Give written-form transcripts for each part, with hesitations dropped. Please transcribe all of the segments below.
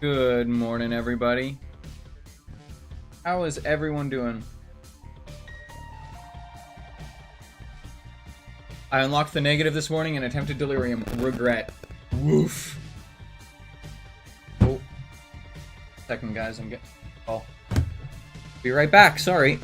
Good morning, everybody. How is everyone doing? I unlocked the negative this morning and attempted delirium. Regret. Woof. Oh. Second, guys, I'm getting... Oh. Be right back, sorry.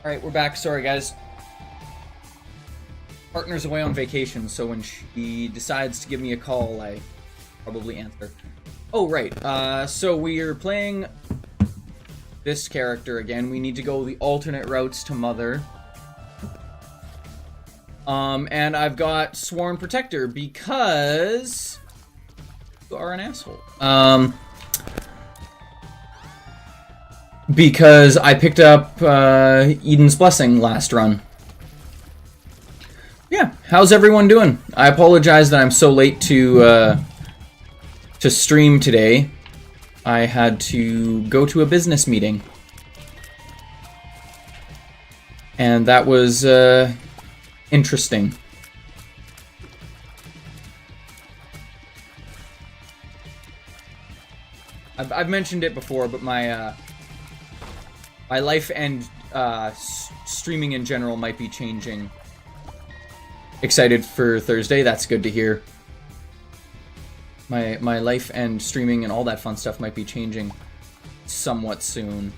Alright, we're back. Sorry, guys. Partner's away on vacation, so when she decides to give me a call, I probably answer. Oh, right. So we're playing this character again. We need to go the alternate routes to Mother. And I've got Sworn Protector because you are an asshole. Because I picked up Eden's Blessing last run. Yeah, how's everyone doing? I apologize that I'm so late to stream today. I had to go to a business meeting. And that was interesting. I've mentioned it before, but my life and streaming in general might be changing. Excited for Thursday, that's good to hear. My life and streaming and all that fun stuff might be changing somewhat soon.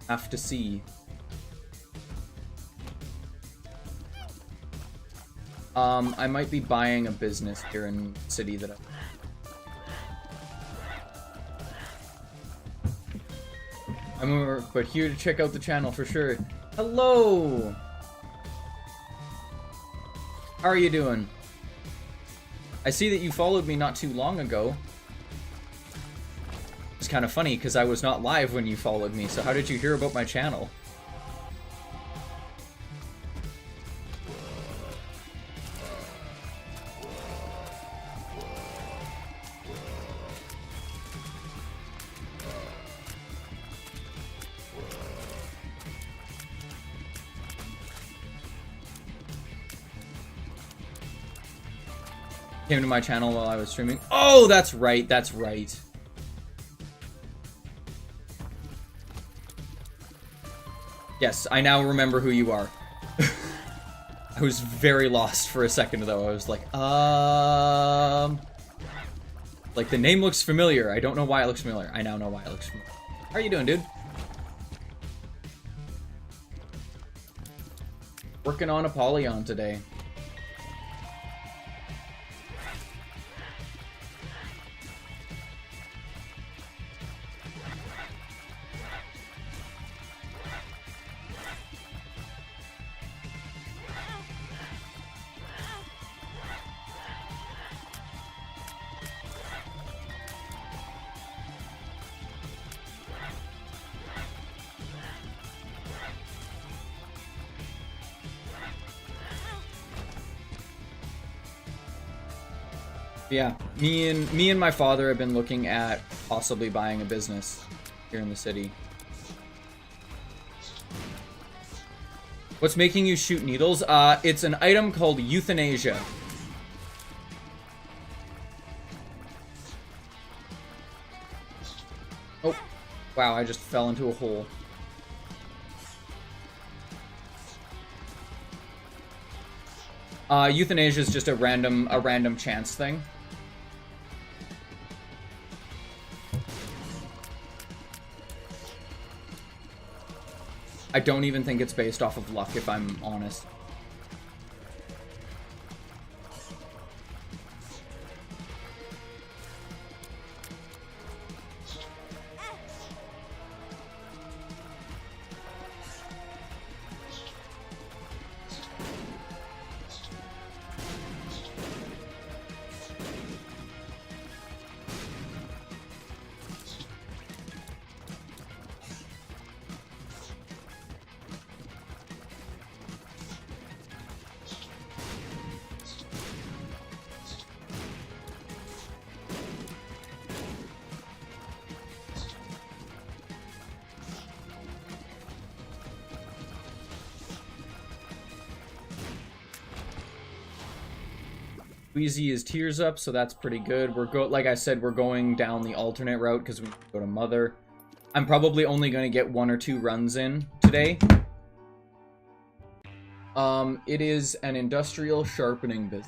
Have to see. I might be buying a business here in the city that but here to check out the channel for sure. Hello! How are you doing? I see that you followed me not too long ago. It's kind of funny because I was not live when you followed me, so how did you hear about my channel? Came to my channel while I was streaming. Oh, that's right, that's right. Yes, I now remember who you are. I was very lost for a second though. I was like, like the name looks familiar. I don't know why it looks familiar. I now know why it looks familiar. How are you doing, dude? Working on Apollyon today. Yeah, me and my father have been looking at possibly buying a business here in the city. What's making you shoot needles? It's an item called euthanasia. Oh, wow, I just fell into a hole. Euthanasia is just a random chance thing. I don't even think it's based off of luck, if I'm honest. Wheezy is tears up, so that's pretty good. Like I said, we're going down the alternate route because we go to Mother. I'm probably only going to get 1 or 2 runs in today. It is an industrial sharpening business.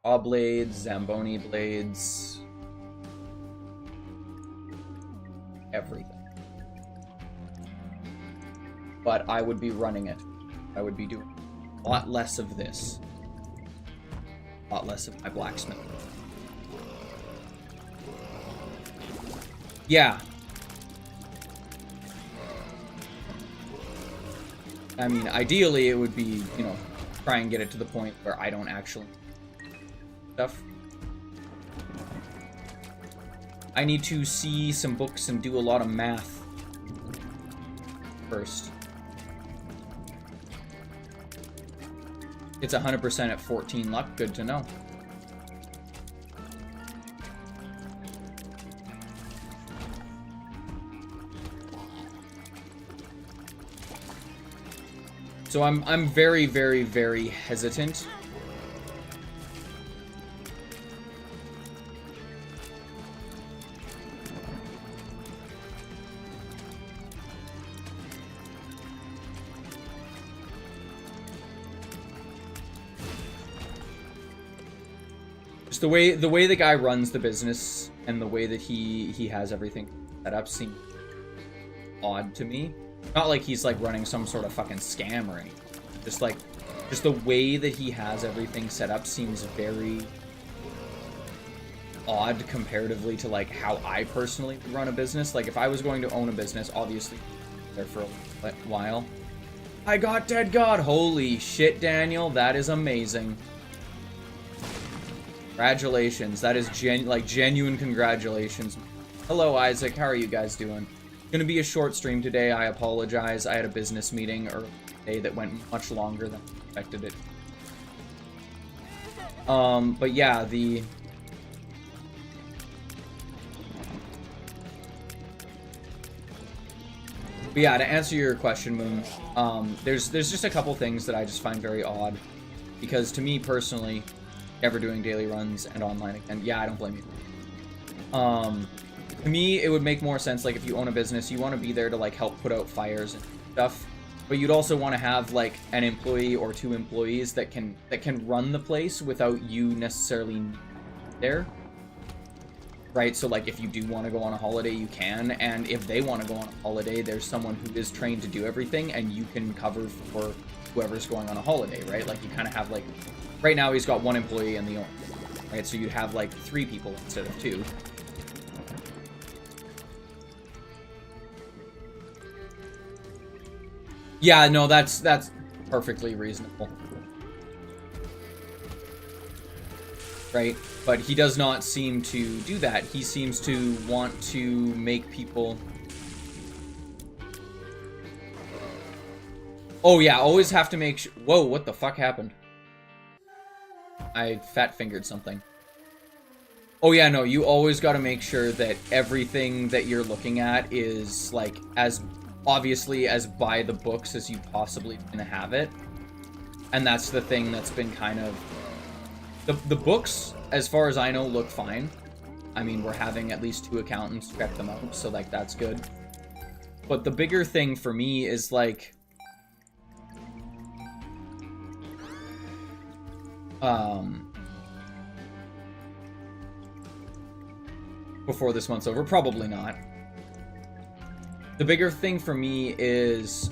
Saw blades, Zamboni blades, everything. But I would be running it. I would be doing a lot less of this. A lot less of my blacksmith. Yeah. I mean, ideally it would be, you know, try and get it to the point where I don't actually stuff. I need to see some books and do a lot of math first. It's 100% at 14 luck. Good to know. So I'm very, very, very hesitant. Just the way the guy runs the business and the way that he has everything set up seems odd to me. Not like he's like running some sort of fucking scam or anything. Just the way that he has everything set up seems very odd comparatively to like how I personally run a business. Like if I was going to own a business, obviously there for a while. I got Dead God. Holy shit, Daniel, that is amazing. Congratulations. That is genuine congratulations. Hello, Isaac. How are you guys doing? Gonna be a short stream today. I apologize. I had a business meeting earlier today that went much longer than I expected it. But yeah, But yeah, to answer your question, Moon, there's just a couple things that I just find very odd. Because to me personally, ever doing daily runs and online again, yeah, I don't blame you. To me, it would make more sense, like, if you own a business, you want to be there to, like, help put out fires and stuff. But you'd also want to have, like, an employee or 2 employees that can run the place without you necessarily there. Right? So, like, if you do want to go on a holiday, you can. And if they want to go on a holiday, there's someone who is trained to do everything, and you can cover for whoever's going on a holiday, right? Like, you kind of have, like... Right now, he's got 1 employee and the owner, right? So you'd have, like, 3 people instead of 2. Yeah, no, that's perfectly reasonable. Right? But he does not seem to do that. He seems to want to make people... Oh, yeah, always have to make sure... Whoa, what the fuck happened? I fat-fingered something. Oh, yeah, no, you always gotta make sure that everything that you're looking at is, like, as... obviously as by the books as you possibly can have it. And that's the thing that's been kind of... The books, as far as I know, look fine. I mean, we're having at least 2 accountants check them out, so, like, that's good. But the bigger thing for me is, like... Before this month's over. Probably not. The bigger thing for me is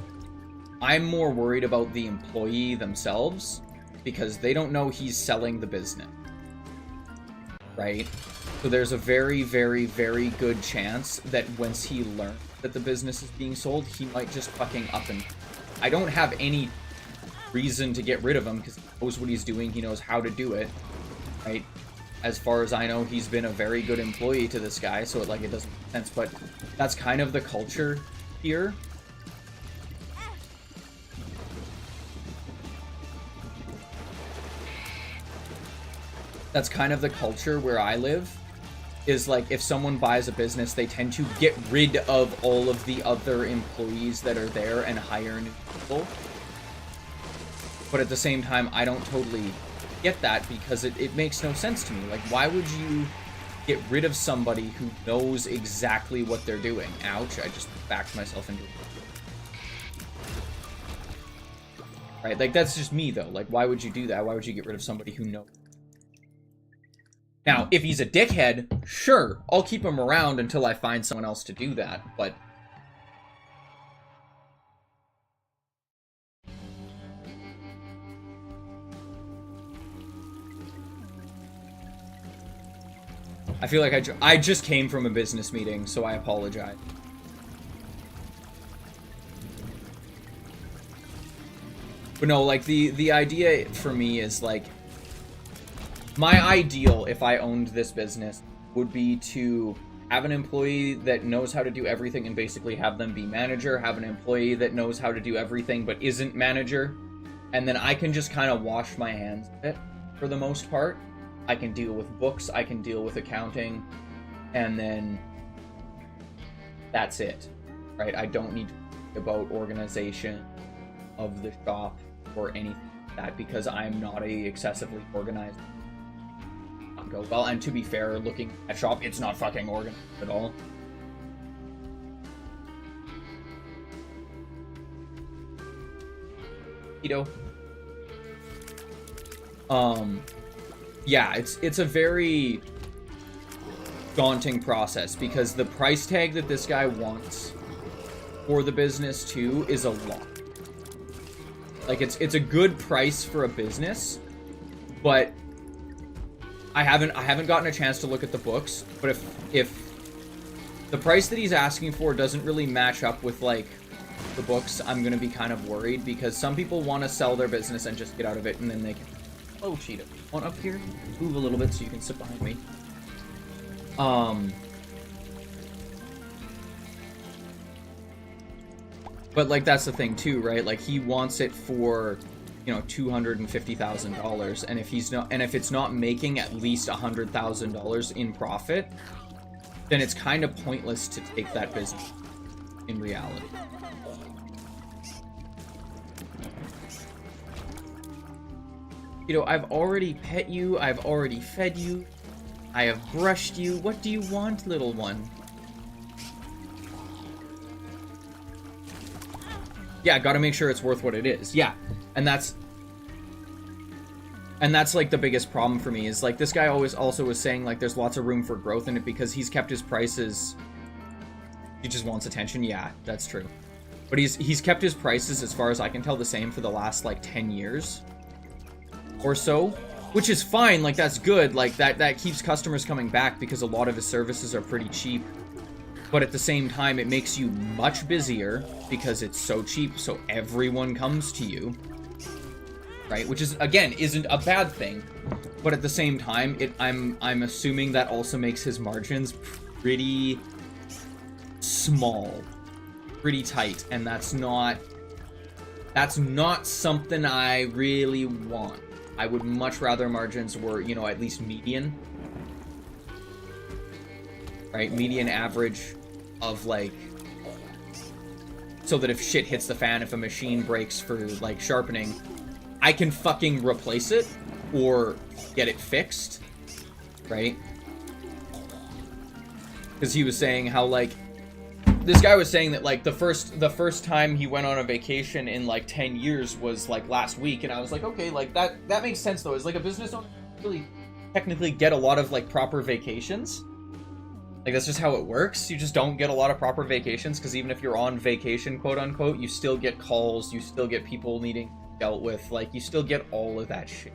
I'm more worried about the employee themselves because they don't know he's selling the business, right? So there's a very, very, very good chance that once he learns that the business is being sold, he might just fucking up and... I don't have any reason to get rid of him because he knows what he's doing, he knows how to do it, right? As far as I know, he's been a very good employee to this guy, so it doesn't make sense, but that's kind of the culture here. That's kind of the culture where I live, is like, if someone buys a business, they tend to get rid of all of the other employees that are there and hire new people. But at the same time, I don't totally get that because it makes no sense to me. Like, why would you get rid of somebody who knows exactly what they're doing? Ouch, I just backed myself into it. Right, like, that's just me, though. Like, why would you do that? Why would you get rid of somebody who knows? Now, if he's a dickhead, sure, I'll keep him around until I find someone else to do that, but... I feel like I just came from a business meeting, so I apologize. But no, like, the idea for me is, like, my ideal, if I owned this business, would be to have an employee that knows how to do everything and basically have them be manager, have an employee that knows how to do everything but isn't manager, and then I can just kind of wash my hands of it for the most part. I can deal with books, I can deal with accounting, and then that's it, right? I don't need to think about organization of the shop or anything like that because I'm not a excessively organized go well, and to be fair, looking at shop, it's not fucking organized at all. Yeah, it's a very daunting process because the price tag that this guy wants for the business too is a lot. Like, it's a good price for a business, but I haven't gotten a chance to look at the books, but if the price that he's asking for doesn't really match up with, like, the books, I'm gonna be kind of worried because some people want to sell their business and just get out of it and then they can... Oh, Cheetah. Want up here? Move a little bit so you can sit behind me. But, like, that's the thing, too, right? Like, he wants it for... you know, $250,000, and if it's not making at least $100,000 in profit, then it's kind of pointless to take that business in reality. You know, I've already pet you, I've already fed you, I have brushed you. What do you want, little one? Yeah, gotta make sure it's worth what it is. Yeah. And that's like the biggest problem for me is like this guy always also was saying like there's lots of room for growth in it because he's kept his prices. He just wants attention. Yeah, that's true. But he's kept his prices, as far as I can tell, the same for the last like 10 years or so, which is fine. Like, that's good. Like, that keeps customers coming back because a lot of his services are pretty cheap. But at the same time, it makes you much busier because it's so cheap, so everyone comes to you. Right? Which is, again, isn't a bad thing. But at the same time, I'm assuming that also makes his margins pretty small. Pretty tight. And that's not something I really want. I would much rather margins were, you know, at least median. Right? Median average of, like... so that if shit hits the fan, if a machine breaks for, like, sharpening, I can fucking replace it or get it fixed, right? Because he was saying how, like, this guy was saying that like the first time he went on a vacation in like 10 years was like last week, and I was like, okay, like that makes sense though. Is like a business owner really technically get a lot of like proper vacations? Like that's just how it works. You just don't get a lot of proper vacations because even if you're on vacation, quote unquote, you still get calls, you still get people needing dealt with, like you still get all of that shit,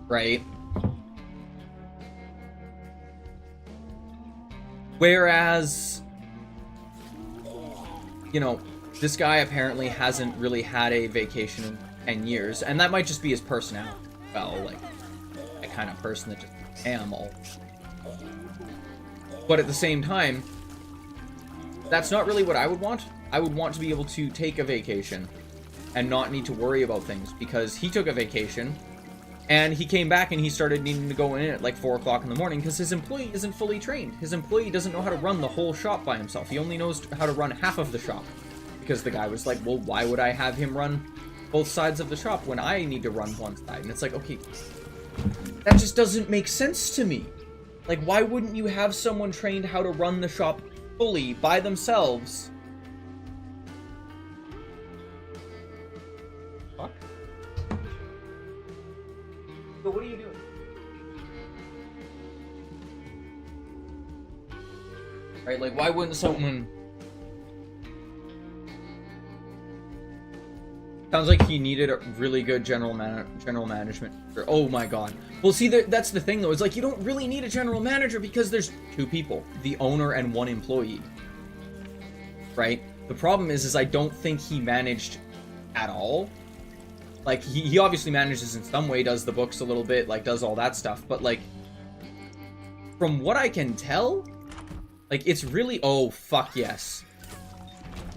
right? Whereas, you know, this guy apparently hasn't really had a vacation in 10 years, and that might just be his personality. Well, like, that kind of person that just am all. But at the same time, that's not really what I would want. I would want to be able to take a vacation and not need to worry about things, because he took a vacation and he came back and he started needing to go in at like 4 o'clock in the morning because his employee isn't fully trained. His employee doesn't know how to run the whole shop by himself. He only knows how to run half of the shop, because the guy was like, well, why would I have him run both sides of the shop when I need to run one side? And it's like, okay, that just doesn't make sense to me. Like, why wouldn't you have someone trained how to run the shop fully by themselves? Fuck. So what are you doing? Right, like, why wouldn't someone... Sounds like he needed a really good general management. Oh my god. Well, see, that's the thing, though. It's like, you don't really need a general manager because there's 2 people. The owner and 1 employee. Right? The problem is I don't think he managed at all. Like, he obviously manages in some way, does the books a little bit, like, does all that stuff. But, like, from what I can tell, like, it's really... Oh, fuck yes.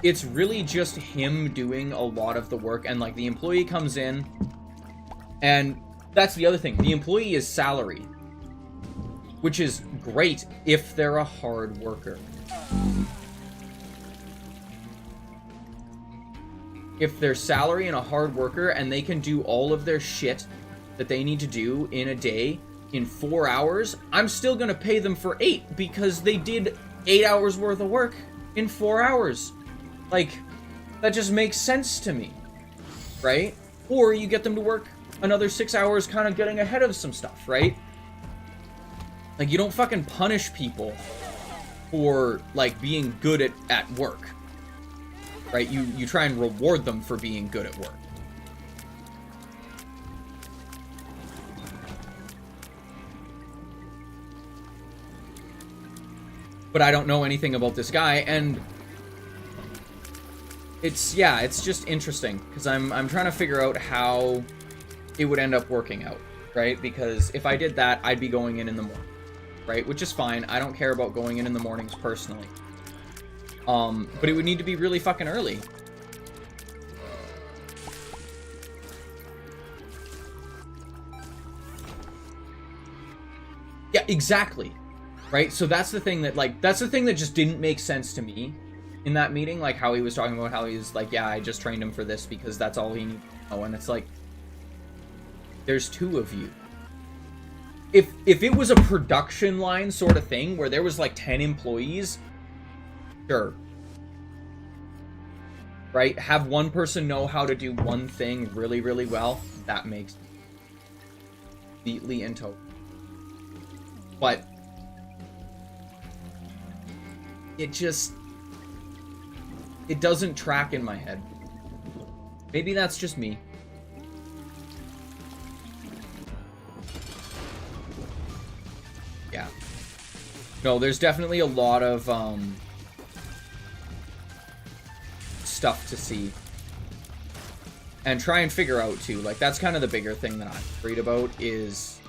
It's really just him doing a lot of the work, and like the employee comes in, and that's the other thing. The employee is salaried, which is great if they're a hard worker. If they're salary and a hard worker and they can do all of their shit that they need to do in a day in 4 hours, I'm still gonna pay them for 8 because they did 8 hours worth of work in 4 hours. Like, that just makes sense to me, right? Or you get them to work another 6 hours kind of getting ahead of some stuff, right? Like, you don't fucking punish people for, like, being good at work, right? You try and reward them for being good at work. But I don't know anything about this guy, and... It's just interesting, because I'm trying to figure out how it would end up working out, right? Because if I did that, I'd be going in the morning, right? Which is fine. I don't care about going in the mornings personally. But it would need to be really fucking early. Yeah, exactly. Right? So that's the thing that, like, that's the thing that just didn't make sense to me in that meeting, like how he was talking about how he's like, yeah, I just trained him for this because that's all he needs to know. And it's like, there's 2 of you. If it was a production line sort of thing where there was like 10 employees, sure. Right? Have one person know how to do one thing really, really well. That makes completely and totally. But it doesn't track in my head. Maybe that's just me. Yeah. No, there's definitely a lot of stuff to see. And try and figure out too. Like, that's kind of the bigger thing that I'm worried about is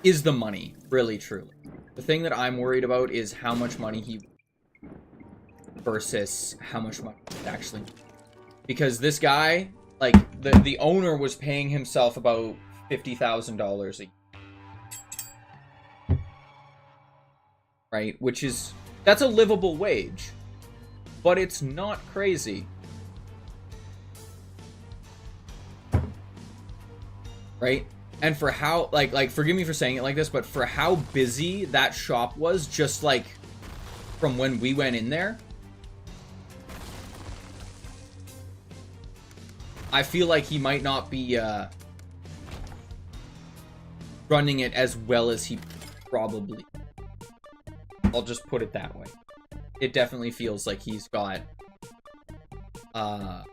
the money, really truly. The thing that I'm worried about is how much money he versus how much money it actually, because this guy, like the owner was paying himself about $50,000 a year, right? Which is, that's a livable wage, but it's not crazy, right? And for how, like forgive me for saying it like this, but for how busy that shop was, just like from when we went in there, I feel like he might not be running it as well as he probably. I'll just put it that way. It definitely feels like he's got how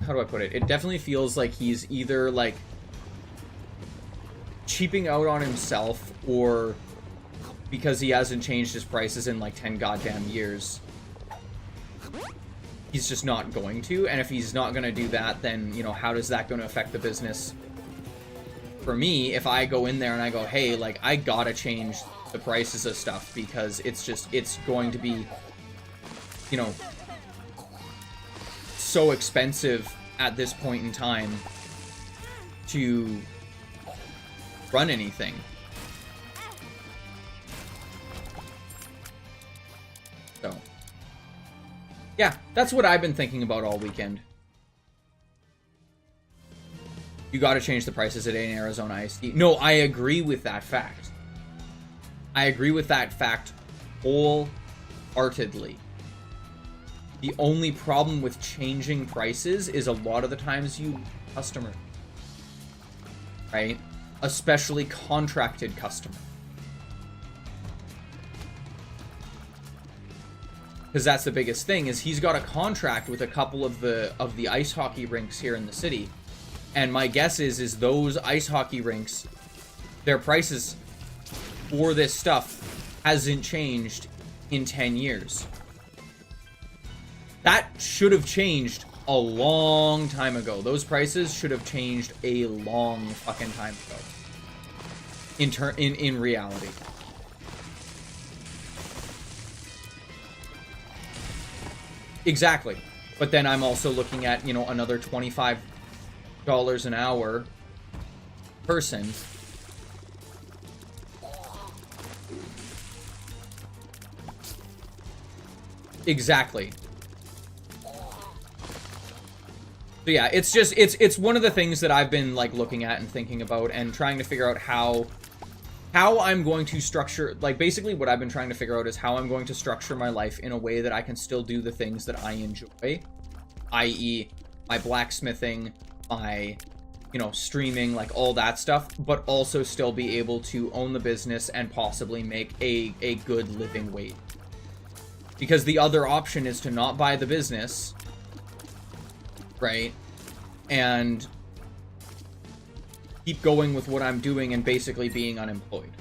do I put it? It definitely feels like he's either like cheaping out on himself, or because he hasn't changed his prices in like 10 goddamn years, he's just not going to. And if he's not going to do that, then, you know, how does that going to affect the business? For me, if I go in there and I go, hey, like, I gotta change the prices of stuff because it's going to be, you know, so expensive at this point in time to run anything. So, yeah, that's what I've been thinking about all weekend. You gotta change the prices at in Arizona ISD. No, I agree with that fact. I agree with that fact wholeheartedly. The only problem with changing prices is a lot of the times you customer, right? Especially contracted customer. Because that's the biggest thing, is he's got a contract with a couple of the ice hockey rinks here in the city. And my guess is those ice hockey rinks, their prices for this stuff hasn't changed in 10 years. That should have changed a long time ago. Those prices should have changed a long fucking time ago. In reality. Exactly. But then I'm also looking at, you know, another $25 an hour person. Exactly. So yeah, it's just, it's one of the things that I've been like looking at and thinking about and trying to figure out how I'm going to structure, like basically what I've been trying to figure out is how I'm going to structure my life in a way that I can still do the things that I enjoy, i.e. my blacksmithing, my, you know, streaming, like all that stuff, but also still be able to own the business and possibly make a good living wage. Because the other option is to not buy the business, right? And keep going with what I'm doing and basically being unemployed.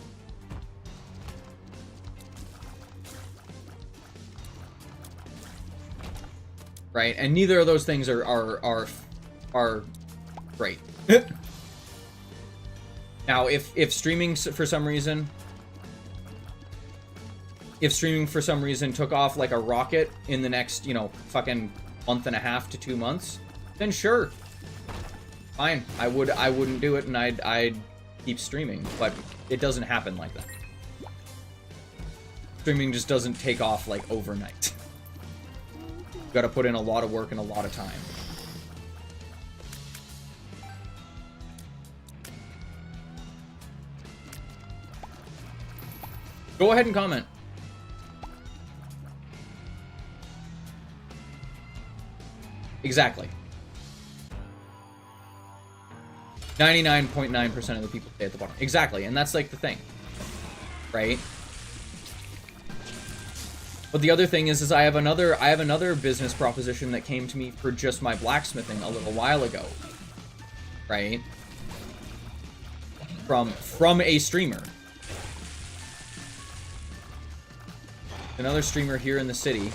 Right? And neither of those things are great. Now, if streaming for some reason took off like a rocket in the next, you know, fucking month and a half to 2 months, then sure, fine. I wouldn't do it, and I'd keep streaming. But it doesn't happen like that. Streaming just doesn't take off like overnight. You gotta put in a lot of work and a lot of time. Go ahead and comment. Exactly. 99.9% of the people stay at the bottom. Exactly, and that's like the thing. Right? But the other thing is I have another business proposition that came to me for just my blacksmithing a little while ago. Right? From a streamer. Another streamer here in the city.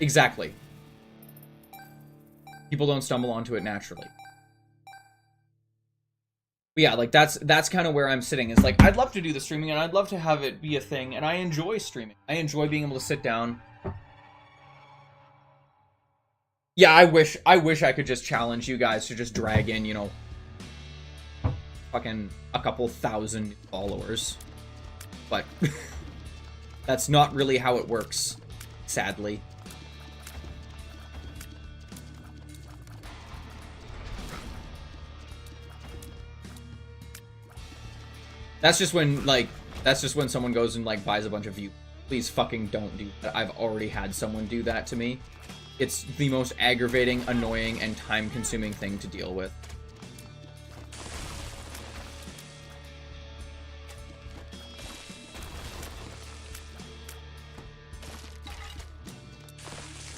Exactly. People don't stumble onto it naturally. But yeah, like that's kind of where I'm sitting. Is like I'd love to do the streaming and I'd love to have it be a thing, and I enjoy streaming. I enjoy being able to sit down. Yeah, I wish I could just challenge you guys to just drag in, you know, fucking a couple thousand followers. But that's not really how it works. sadly. That's just when, like, that's just when someone goes and, like, buys a bunch of views. Please fucking don't do that. I've already had someone do that to me. It's the most aggravating, annoying, and time-consuming thing to deal with.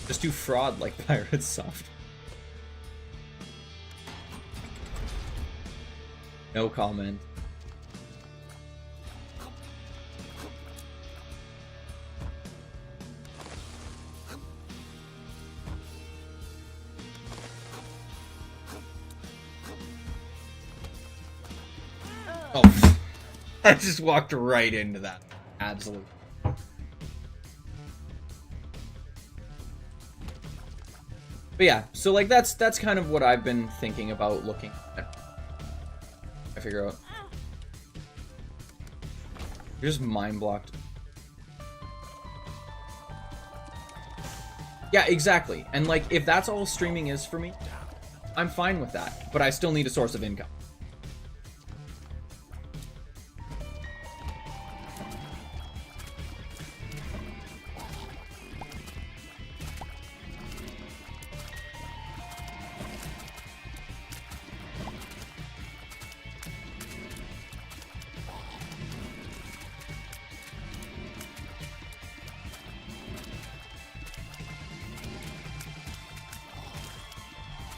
Just do fraud like Pirates Soft. No comment. Oh, I just walked right into that. Absolutely. But yeah, so like that's kind of what I've been thinking about looking at. I figure out. You're just mind blocked. Yeah, exactly. And like if that's all streaming is for me, I'm fine with that. But I still need a source of income.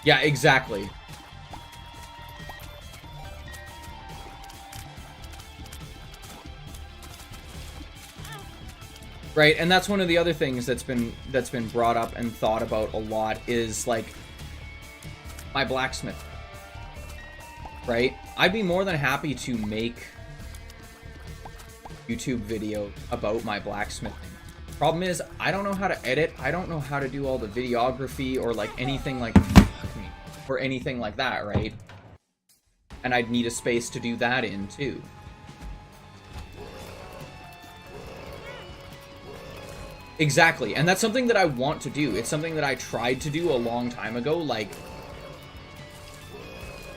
Yeah, exactly. Right, and that's one of the other things that's been brought up and thought about a lot is like my blacksmith. Right? I'd be more than happy to make YouTube video about my blacksmithing. Problem is, I don't know how to edit. I don't know how to do all the videography or like anything like or anything like that, right? And I'd need a space to do that in too. Exactly, and that's something that I want to do. It's something that I tried to do a long time ago, like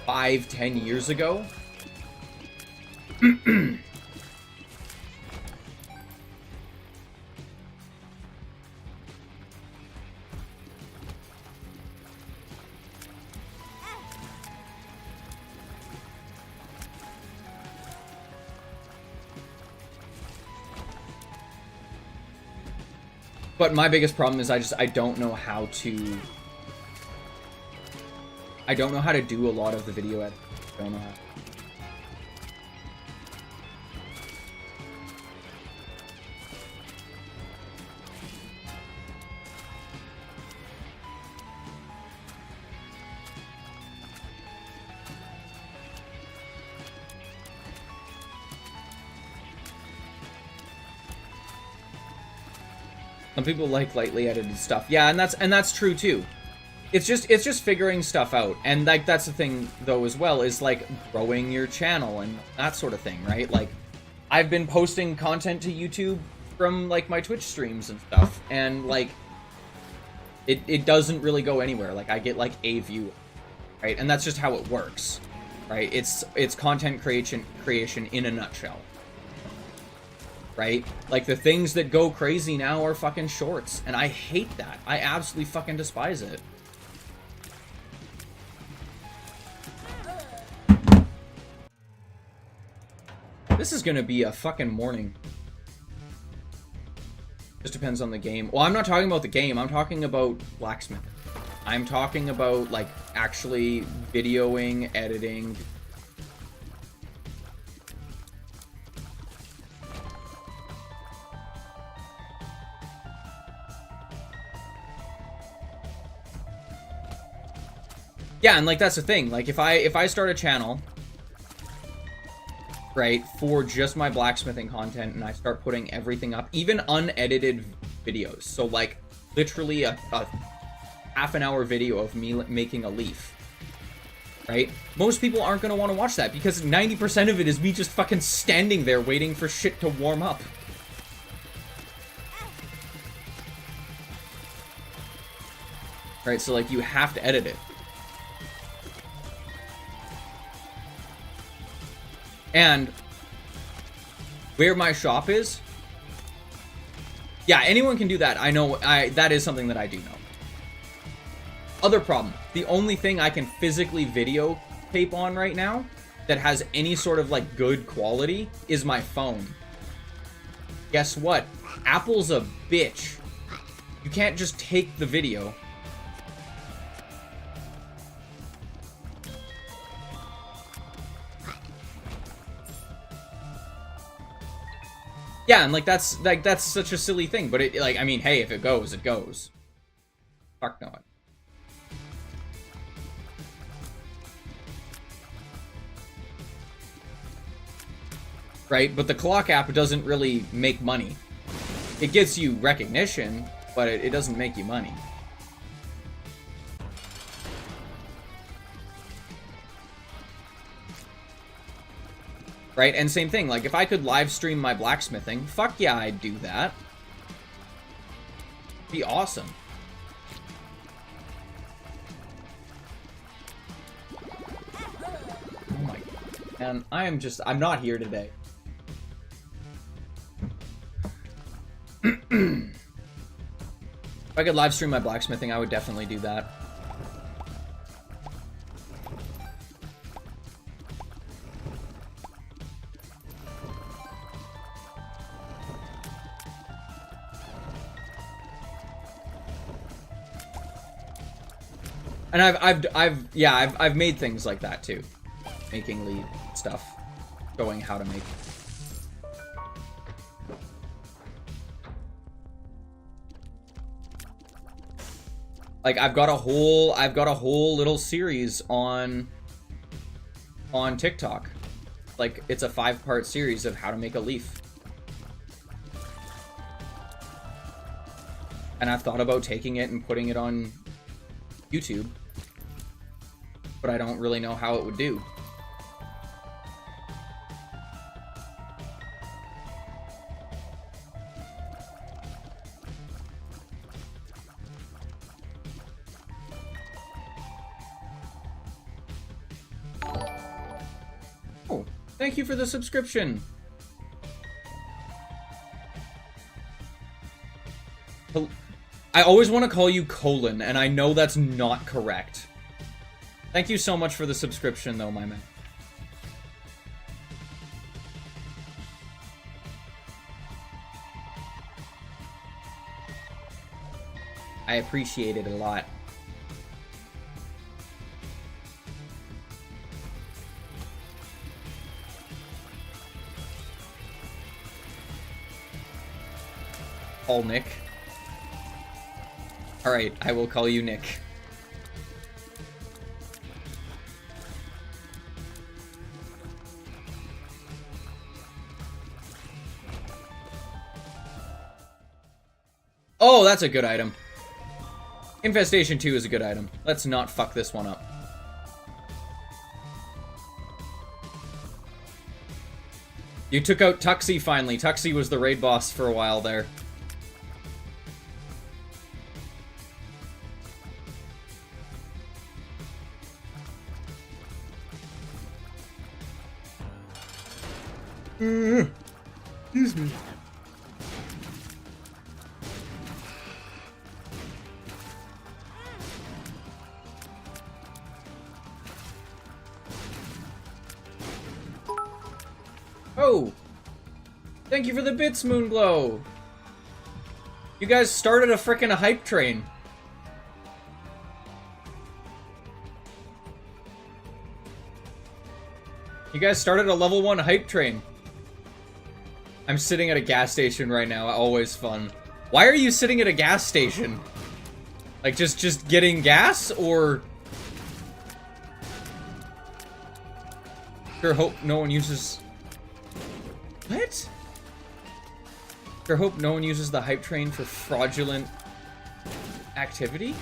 5-10 years ago. But my biggest problem is I don't know how to... I don't know how to do a lot of the video editing. I don't know how. Some people like lightly edited stuff. Yeah, and that's true too. It's just figuring stuff out. And like that's the thing though as well, is like growing your channel and that sort of thing, right? Like I've been posting content to YouTube from like my Twitch streams and stuff, and like it doesn't really go anywhere. Like I get like a view, right? And that's just how it works. Right? It's content creation in a nutshell. Right? Like, the things that go crazy now are fucking shorts, and I hate that. I absolutely fucking despise it. This is gonna be a fucking morning. Just depends on the game. Well, I'm not talking about the game, I'm talking about blacksmith. I'm talking about, like, actually videoing, editing. Yeah, and like that's the thing. Like if I start a channel, right, for just my blacksmithing content, and I start putting everything up, even unedited videos. So like literally a half an hour video of me making a leaf. Right? Most people aren't going to want to watch that because 90% of it is me just fucking standing there waiting for shit to warm up. Right, so like you have to edit it. And where my shop is, yeah, anyone can do that. I know, that is something that I do know. Other problem, the only thing I can physically videotape on right now that has any sort of like good quality is my phone. Guess what? Apple's a bitch. You can't just take the video. Yeah, and like that's such a silly thing, but it, like, I mean, hey, if it goes, it goes. Fuck no. Right? But the clock app doesn't really make money. It gets you recognition, but it doesn't make you money. Right? And same thing, like, if I could live stream my blacksmithing, fuck yeah, I'd do that. Be awesome. Oh my god. Man, I'm not here today. If I could live stream my blacksmithing, I would definitely do that. And I've made things like that too. Making lead stuff. Showing how to make. Like I've got a whole little series on TikTok. Like it's a 5-part series of how to make a leaf. And I've thought about taking it and putting it on YouTube, but I don't really know how it would do. Oh, thank you for the subscription. I always want to call you Colon, and I know that's not correct. Thank you so much for the subscription, though, my man. I appreciate it a lot. Paul Nick. Alright, I will call you Nick. Oh, that's a good item. Infestation 2 is a good item. Let's not fuck this one up. You took out Tuxie finally. Tuxie was the raid boss for a while there. Excuse me. Oh! Thank you for the bits, Moonglow! You guys started a frickin' hype train. You guys started a level 1 hype train. I'm sitting at a gas station right now, always fun. Why are you sitting at a gas station? Like, just getting gas, or... Sure hope no one uses... What? Sure hope no one uses the hype train for fraudulent activity?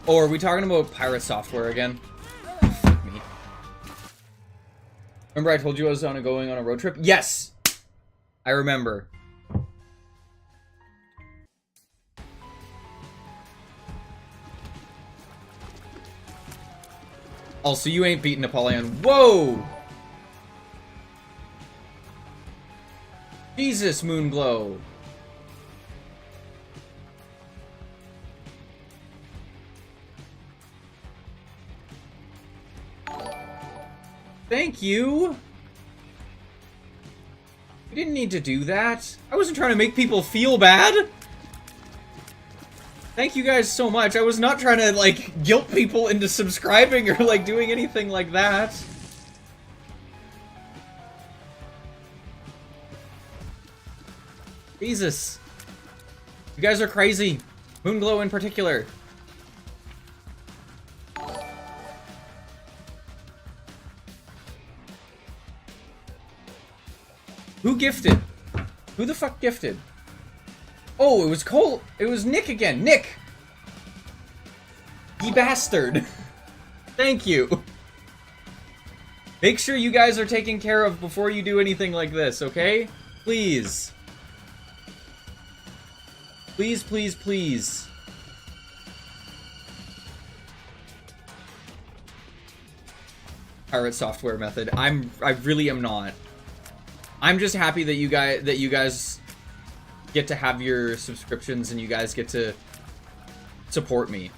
Or are we talking about pirate software again? Fuck me. Remember I told you I was going on a road trip? Yes! I remember. Also, you ain't beating Apollyon. Whoa! Jesus, Moonglow. Thank you. You didn't need to do that. I wasn't trying to make people feel bad. Thank you guys so much. I was not trying to, like, guilt people into subscribing or, like, doing anything like that. Jesus. You guys are crazy. Moonglow in particular. Who gifted? Who the fuck gifted? Oh, it was Cole. It was Nick again. Nick! You bastard. Thank you. Make sure you guys are taken care of before you do anything like this, okay? Please. Please, please, please. Pirate software method. I really am not. I'm just happy that you guys get to have your subscriptions and you guys get to support me.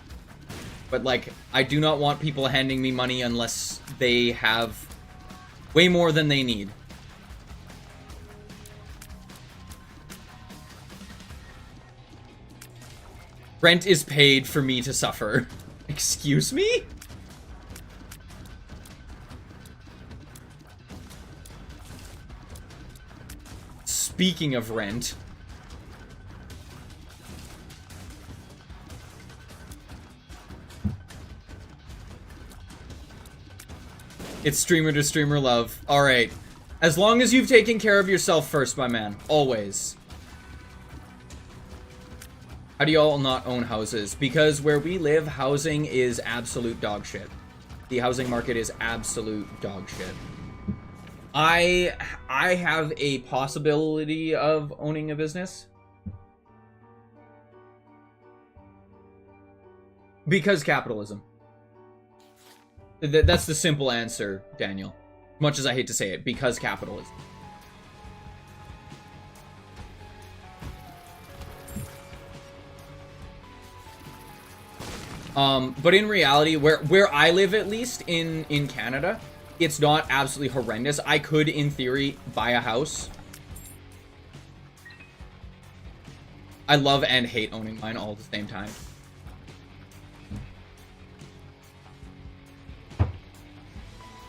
But, like, I do not want people handing me money unless they have way more than they need. Rent is paid for me to suffer. Excuse me? Speaking of rent... It's streamer to streamer love. Alright. As long as you've taken care of yourself first, my man. Always. How do y'all not own houses? Because where we live, housing is absolute dog shit. The housing market is absolute dog shit. I have a possibility of owning a business. Because capitalism. That's the simple answer, Daniel. Much as I hate to say it, because capitalism. But in reality, where I live, at least, in Canada, it's not absolutely horrendous. I could, in theory, buy a house. I love and hate owning mine all at the same time.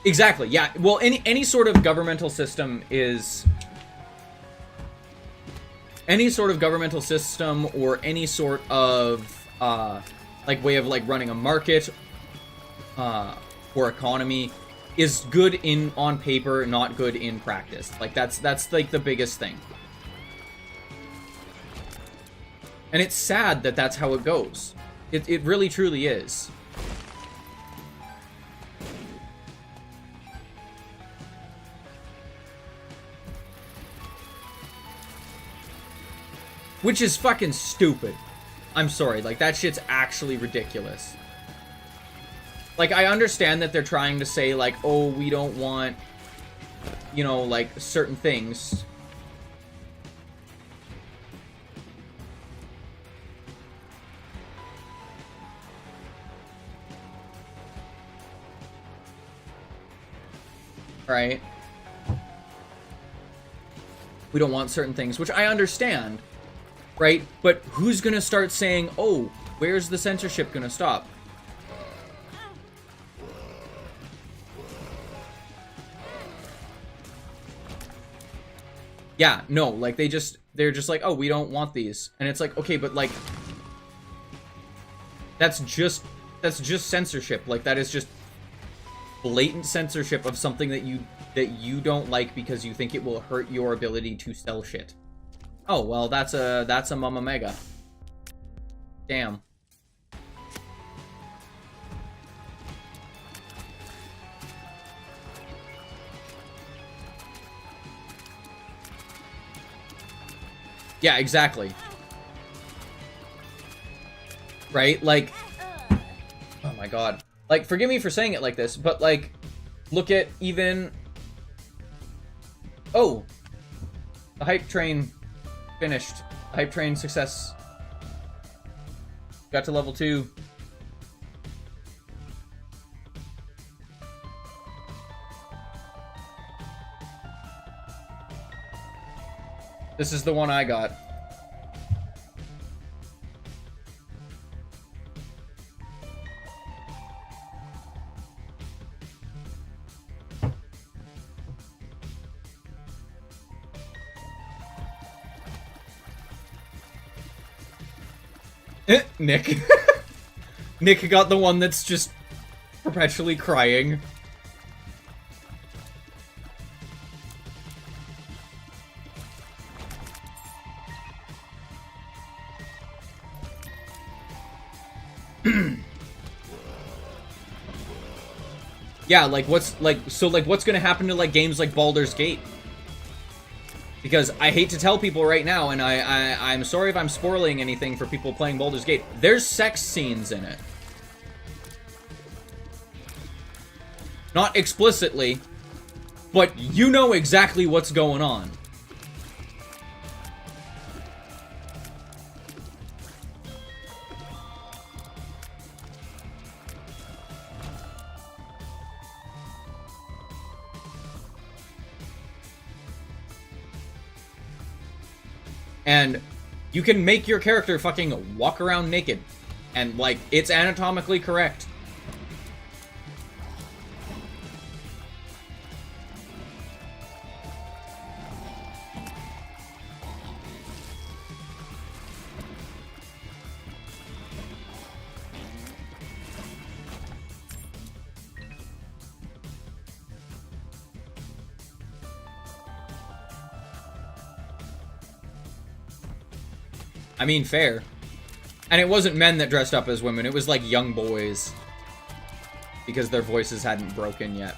Exactly, yeah. Well, any sort of governmental system is... Any sort of governmental system or any sort of, like, way of, like, running a market or economy is good on paper, not good in practice. Like, that's like, the biggest thing. And it's sad that that's how it goes. It really, truly is. Which is fucking stupid. I'm sorry, like, that shit's actually ridiculous. Like, I understand that they're trying to say, like, oh, we don't want, you know, like, certain things. Right? We don't want certain things, which I understand. Right? But who's gonna start saying, oh, where's the censorship gonna stop? Yeah, no, like, they're just like, oh, we don't want these. And it's like, okay, but, like, that's just censorship. Like, that is just blatant censorship of something that you don't like because you think it will hurt your ability to sell shit. Oh, well, that's a Mama Mega. Damn. Yeah, exactly. Right? Like, oh my god. Like, forgive me for saying it like this, but, like, look at even... Oh! The hype train finished. Hype train success. Got to level 2. This is the one I got. Nick. Nick got the one that's just perpetually crying. Yeah, like what's gonna happen to like games like Baldur's Gate? Because I hate to tell people right now, and I'm sorry if I'm spoiling anything for people playing Baldur's Gate. There's sex scenes in it. Not explicitly, but you know exactly what's going on. And you can make your character fucking walk around naked. And, like, it's anatomically correct. I mean, fair. And it wasn't men that dressed up as women, it was like young boys. Because their voices hadn't broken yet.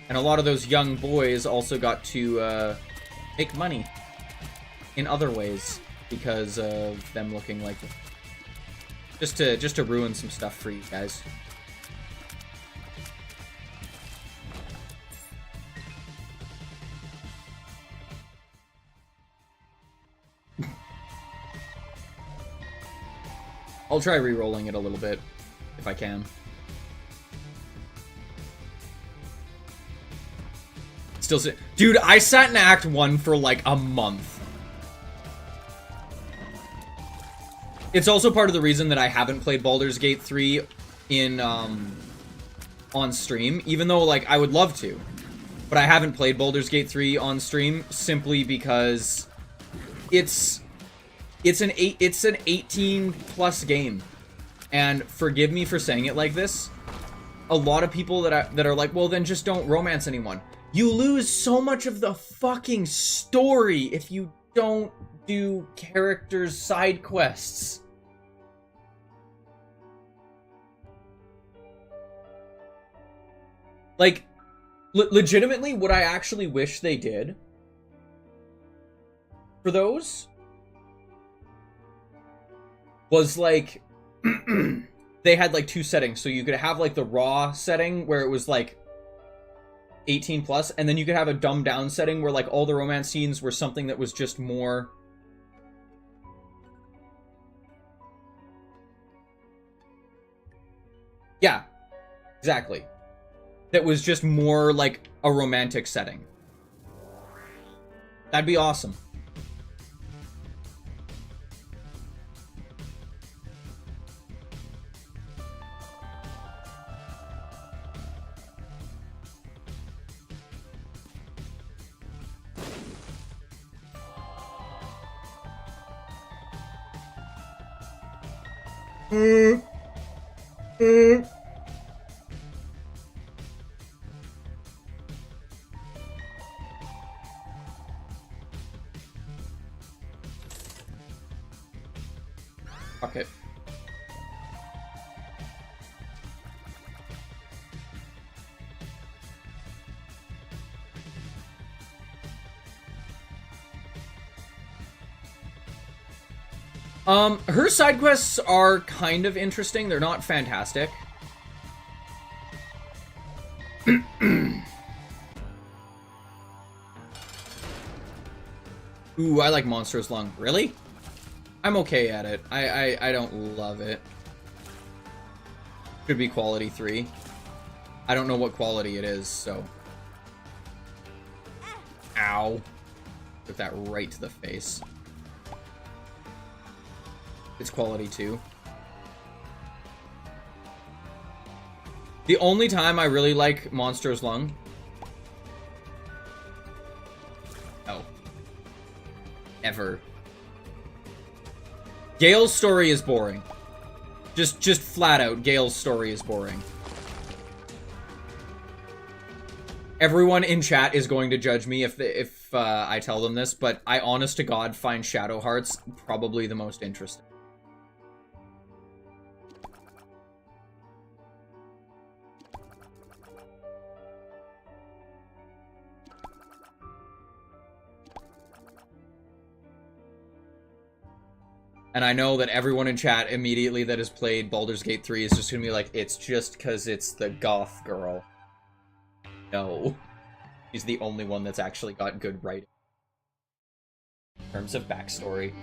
And a lot of those young boys also got to make money in other ways because of them looking like it. Just to ruin some stuff for you guys. I'll try re-rolling it a little bit if I can. Still dude, I sat in Act 1 for like a month. It's also part of the reason that I haven't played Baldur's Gate 3 in, on stream, even though, like, I would love to. But I haven't played Baldur's Gate 3 on stream simply because it's an 18+ game. And forgive me for saying it like this, a lot of people that are like, well, then just don't romance anyone. You lose so much of the fucking story if you don't do characters' side quests. Like, legitimately, what I actually wish they did for those was, like, they had, like, 2 settings. So you could have, like, the raw setting where it was, like, 18+, and then you could have a dumbed down setting where, like, all the romance scenes were something that was just more... Yeah, exactly. That was just more like a romantic setting. That'd be awesome. Fuck it. Her side quests are kind of interesting. They're not fantastic. Ooh, I like Monster's Lung. Really? I'm okay at it. I don't love it. Could be quality 3. I don't know what quality it is, so. Ow. Took that right to the face. It's quality 2. The only time I really like Monster's Lung. Oh. Ever. Gale's story is boring. Just flat out, Gale's story is boring. Everyone in chat is going to judge me if I tell them this, but I honest to God find Shadow Hearts probably the most interesting. And I know that everyone in chat immediately that has played Baldur's Gate 3 is just gonna be like, it's just because it's the goth girl. No. She's the only one that's actually got good writing. In terms of backstory.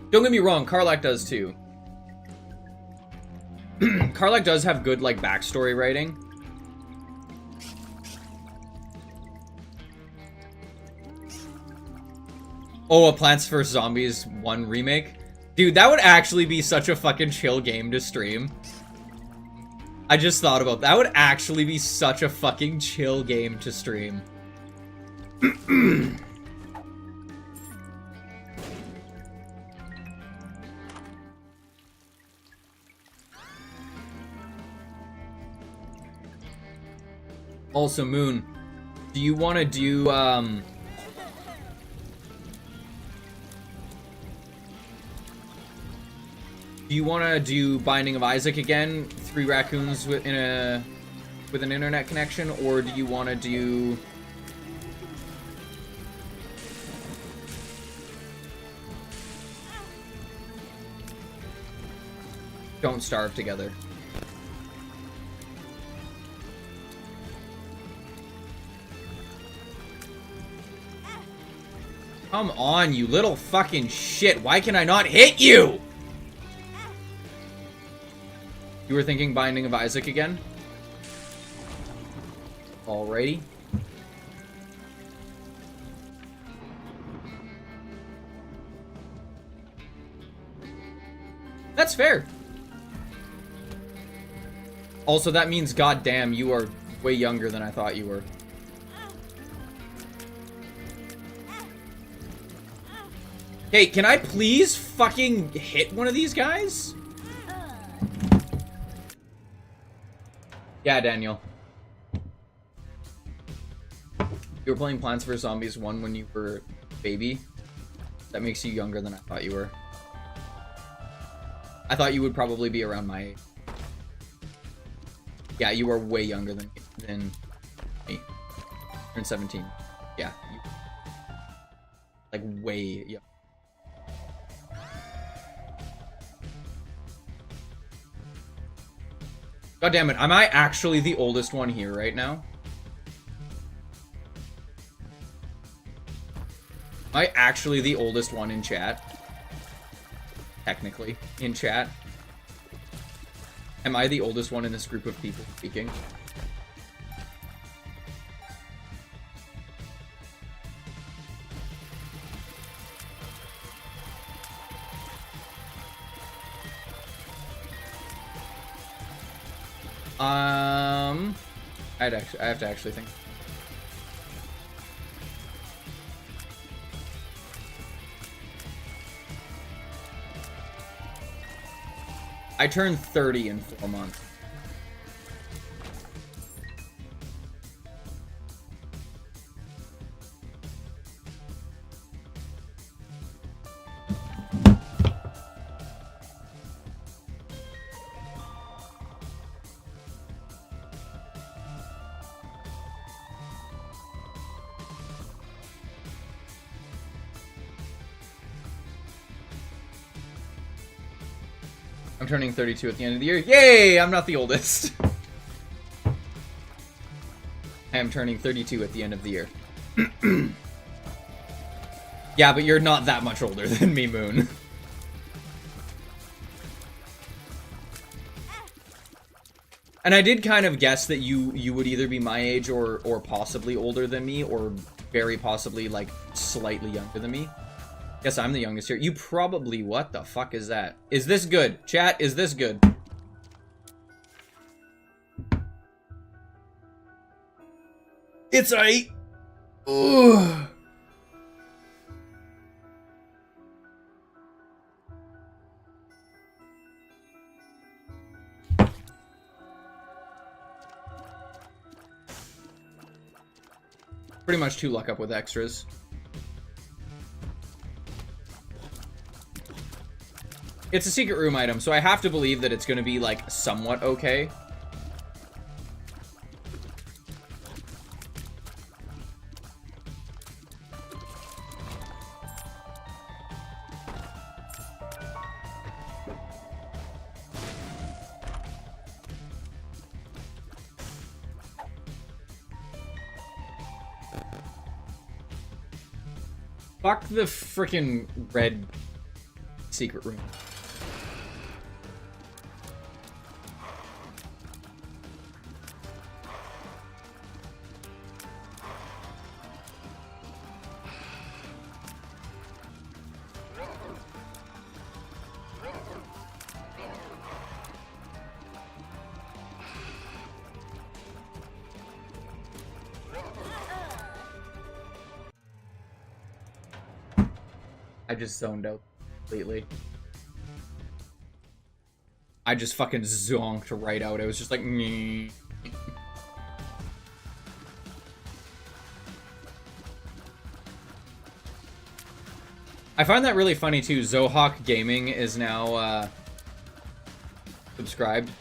Don't get me wrong, Karlach does too. Karlach does have good, like, backstory writing. Oh, a Plants vs. Zombies 1 remake? Dude, that would actually be such a fucking chill game to stream. I just thought about that. That would actually be such a fucking chill game to stream. Also, Moon, do you want to do, do you want to do Binding of Isaac again? 3 raccoons with an internet connection, or do you want to do? Don't Starve together. Come on, you little fucking shit. Why can I not hit you? You were thinking Binding of Isaac again? Alrighty. That's fair. Also, that means, goddamn, you are way younger than I thought you were. Hey, can I please fucking hit one of these guys? Yeah, Daniel. You were playing Plants vs. Zombies 1 when you were a baby. That makes you younger than I thought you were. I thought you would probably be around my age. Yeah, you are way younger than me. You're 17. Yeah. Like, way young. God damn it, am I actually the oldest one here right now? Am I actually the oldest one in chat? Technically, in chat. Am I the oldest one in this group of people speaking? I have to actually think. I turned 30 in 4 months. I'm turning 32 at the end of the year. Yay! I'm not the oldest. I am turning 32 at the end of the year. Yeah, but you're not that much older than me, Moon. And I did kind of guess that you would either be my age or possibly older than me, or very possibly, like, slightly younger than me. Guess I'm the youngest here. You probably... What the fuck is that? Is this good? Chat, is this good? It's aight. Ugh. Pretty much 2 luck up with extras. It's a secret room item, so I have to believe that it's going to be, like, somewhat okay. Fuck the frickin' red secret room. I just zoned out completely. I just fucking zonked right out. It was just like, meh. I find that really funny too. Zohawk Gaming is now subscribed.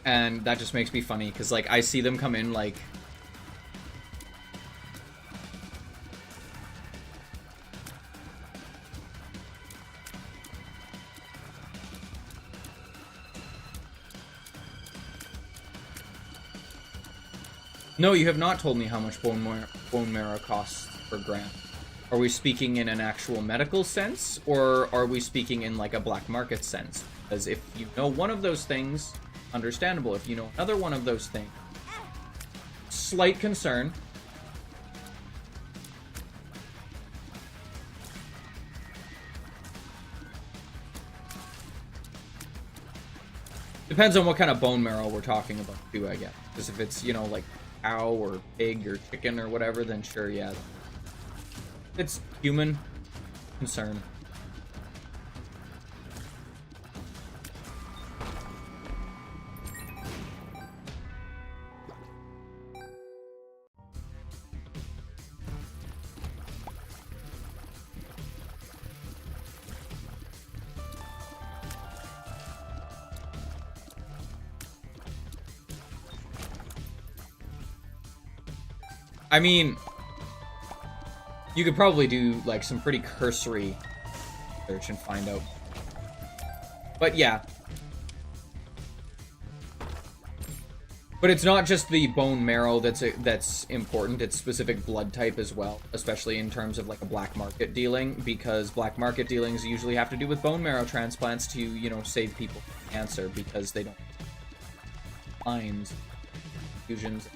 And that just makes me funny because, like, I see them come in like... No, you have not told me how much bone marrow costs per gram. Are we speaking in an actual medical sense, or are we speaking in, like, a black market sense? Because if you know one of those things, understandable. If you know another one of those things, slight concern. Depends on what kind of bone marrow we're talking about, too, I guess. Because if it's, you know, like, cow or pig or chicken or whatever, then sure, yeah. It's human concern. I mean, you could probably do, like, some pretty cursory search and find out. But yeah. But it's not just the bone marrow that's important, it's specific blood type as well, especially in terms of, like, a black market dealing, because black market dealings usually have to do with bone marrow transplants to, you know, save people from cancer, because they don't lines, fusions.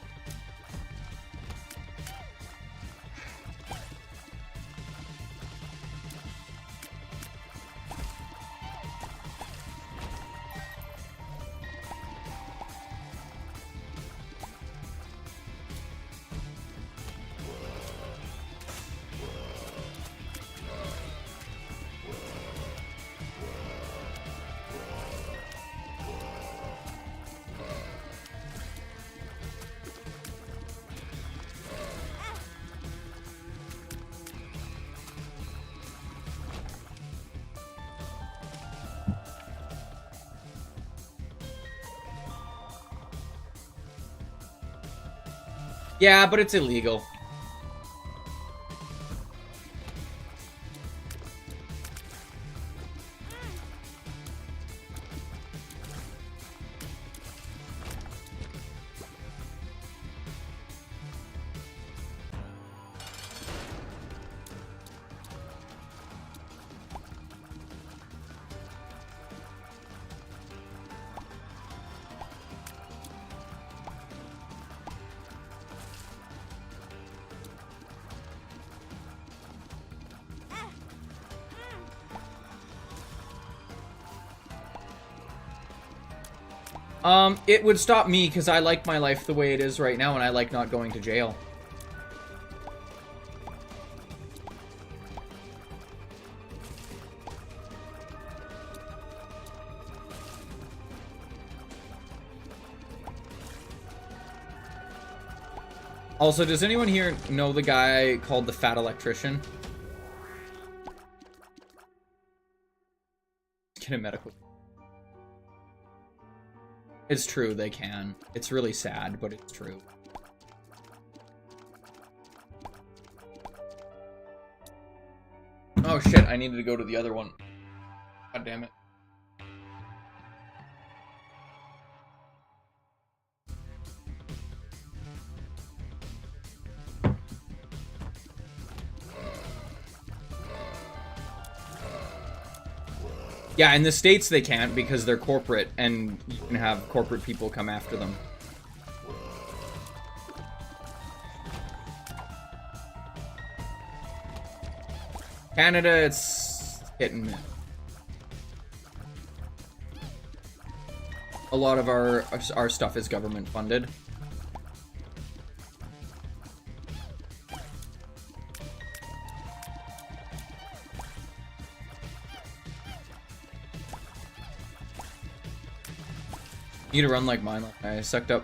Yeah, but it's illegal. It would stop me because I like my life the way it is right now and I like not going to jail. Also, does anyone here know the guy called the Fat Electrician? Get a medical. It's true, they can. It's really sad, but it's true. Oh shit, I needed to go to the other one. God damn it. Yeah, in the States they can't because they're corporate and you can have corporate people come after them. Canada, it's hit and miss. A lot of our stuff is government funded. Need to run like mine. I sucked up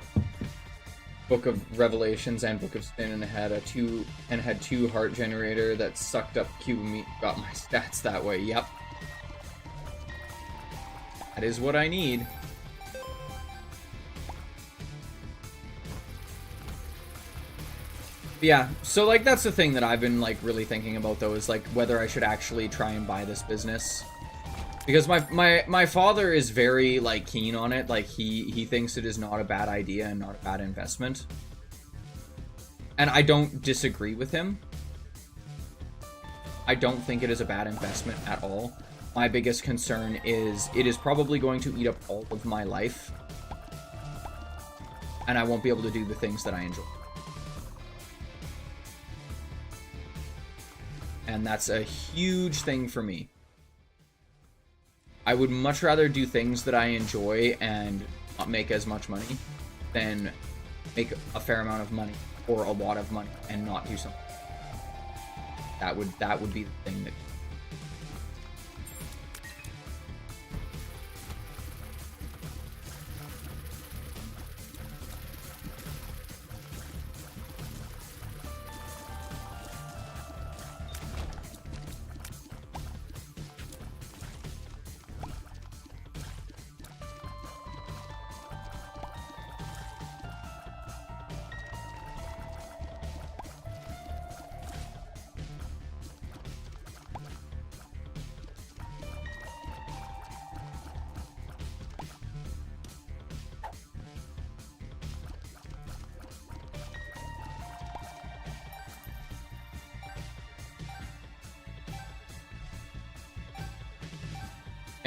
Book of Revelations and Book of Sin and had two heart generator that sucked up cube of meat. Got my stats that way. Yep, that is what I need. Yeah, so like that's the thing that I've been like really thinking about though, is like whether I should actually try and buy this business. Because my father is very, like, keen on it. Like, he thinks it is not a bad idea and not a bad investment. And I don't disagree with him. I don't think it is a bad investment at all. My biggest concern is it is probably going to eat up all of my life. And I won't be able to do the things that I enjoy. And that's a huge thing for me. I would much rather do things that I enjoy and not make as much money than make a fair amount of money or a lot of money and not do something. That would be the thing that.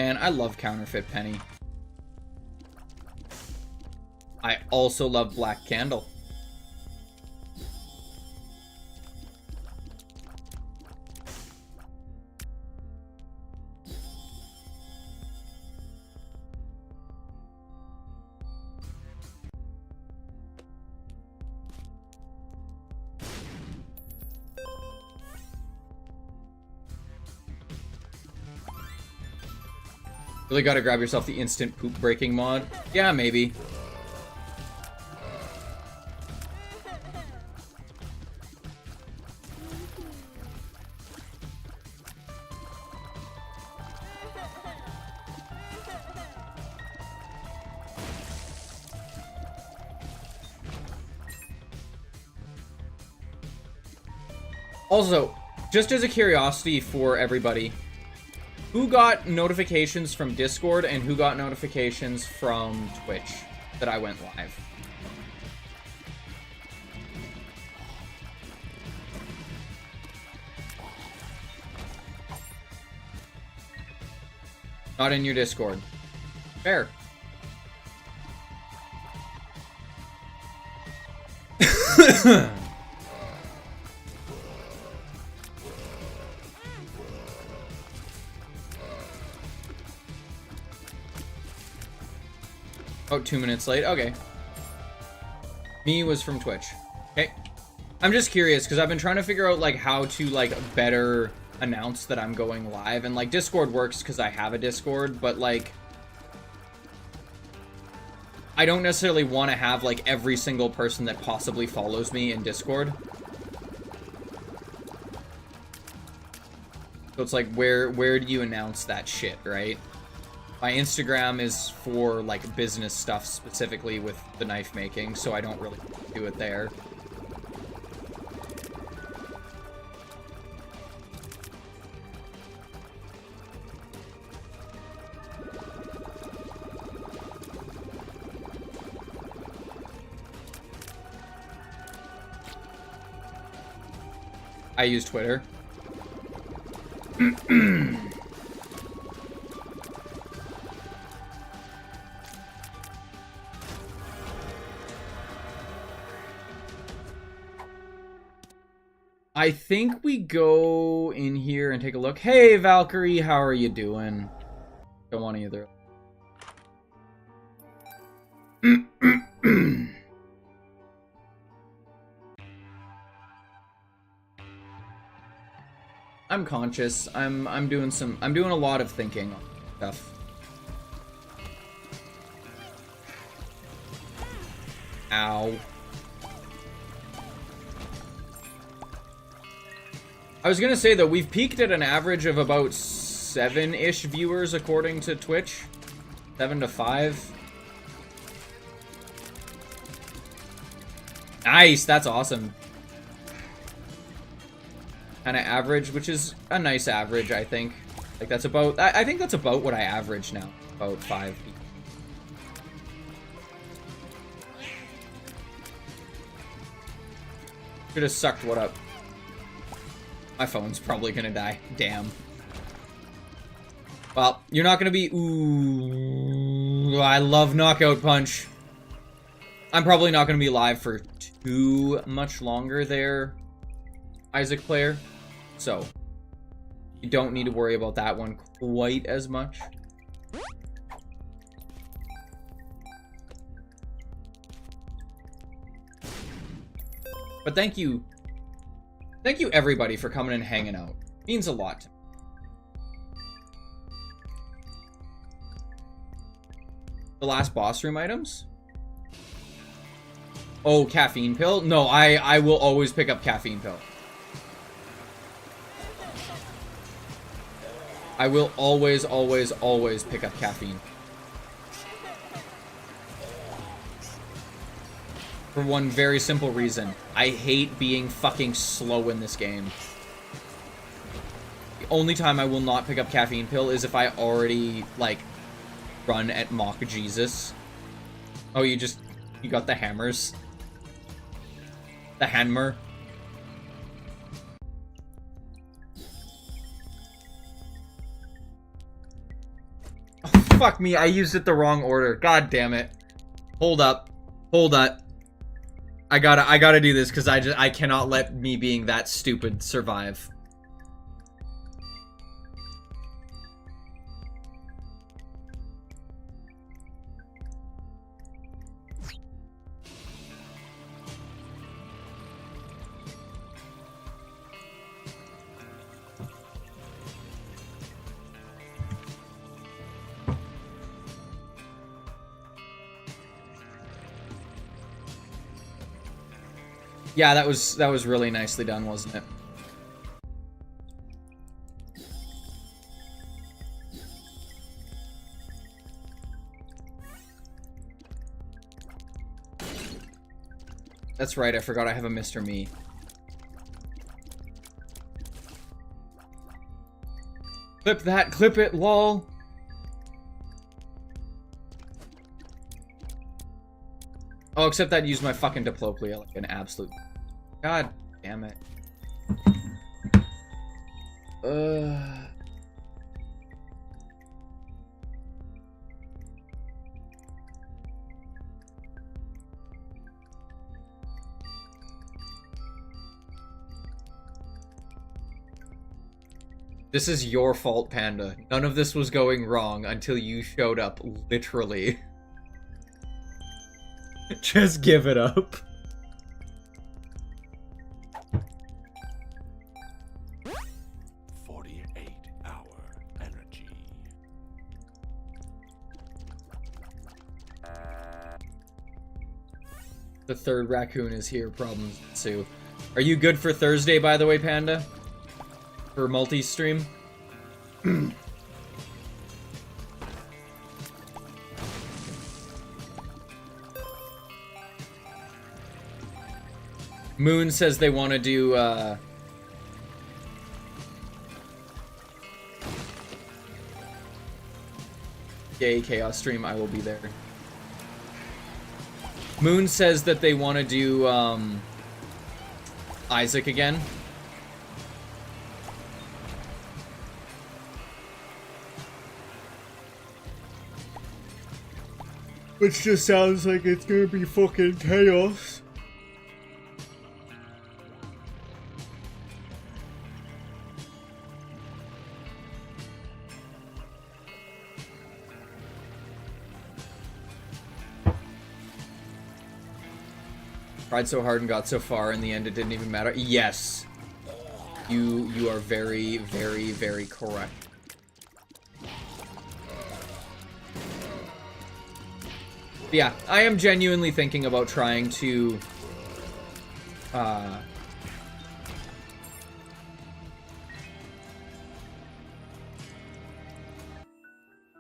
And I love Counterfeit Penny. I also love Black Candle. Really gotta grab yourself the instant poop breaking mod. Yeah, maybe. Also, just as a curiosity for everybody, who got notifications from Discord and who got notifications from Twitch that I went live? Not in your Discord. Fair. Oh, 2 minutes late. Okay. Me was from Twitch. Okay. I'm just curious because I've been trying to figure out like how to like better announce that I'm going live, and like Discord works because I have a Discord, but like I don't necessarily want to have like every single person that possibly follows me in Discord. So it's like where do you announce that shit, right? My Instagram is for like business stuff specifically with the knife making, so I don't really do it there. I use Twitter. I think we go in here and take a look. Hey, Valkyrie, how are you doing? Don't want either. I'm conscious. I'm doing a lot of thinking on stuff. Ow. I was gonna say that we've peaked at an average of about 7-ish viewers according to Twitch. 7 to 5. Nice, that's awesome. Kind of average, which is a nice average, I think. Like that's about, I think that's about what I average now. About 5 people. Should have sucked what up. My phone's probably gonna die. Damn. Well, you're not gonna be... Ooh, I love Knockout Punch. I'm probably not gonna be live for too much longer there, Isaac player. So, you don't need to worry about that one quite as much. But thank you. Thank you everybody for coming and hanging out. It means a lot to me. The last boss room items? Oh, caffeine pill? No, I will always pick up caffeine pill. I will always, always, always pick up caffeine. For one very simple reason. I hate being fucking slow in this game. The only time I will not pick up caffeine pill is if I already, like, run at Mach Jesus. Oh, you got the hammers. The hammer. Oh, fuck me, I used it the wrong order. God damn it. Hold up. Hold up. I gotta do this because I cannot let me being that stupid survive. Yeah, that was really nicely done, wasn't it? That's right, I forgot I have a Mr. Me. Clip that, clip it, lol. Oh, except that used my fucking diplopia like an absolute... God damn it. This is your fault, Panda. None of this was going wrong until you showed up, literally. Just give it up. The third raccoon is here, problems ensue. Are you good for Thursday, by the way, Panda? For multi-stream? Moon says they want to do, Gay Chaos stream. I will be there. Moon says that they want to do, Isaac again. Which just sounds like it's gonna be fucking chaos. Tried so hard and got so far, in the end it didn't even matter. Yes. You are very, very, very correct. Yeah, I am genuinely thinking about trying to,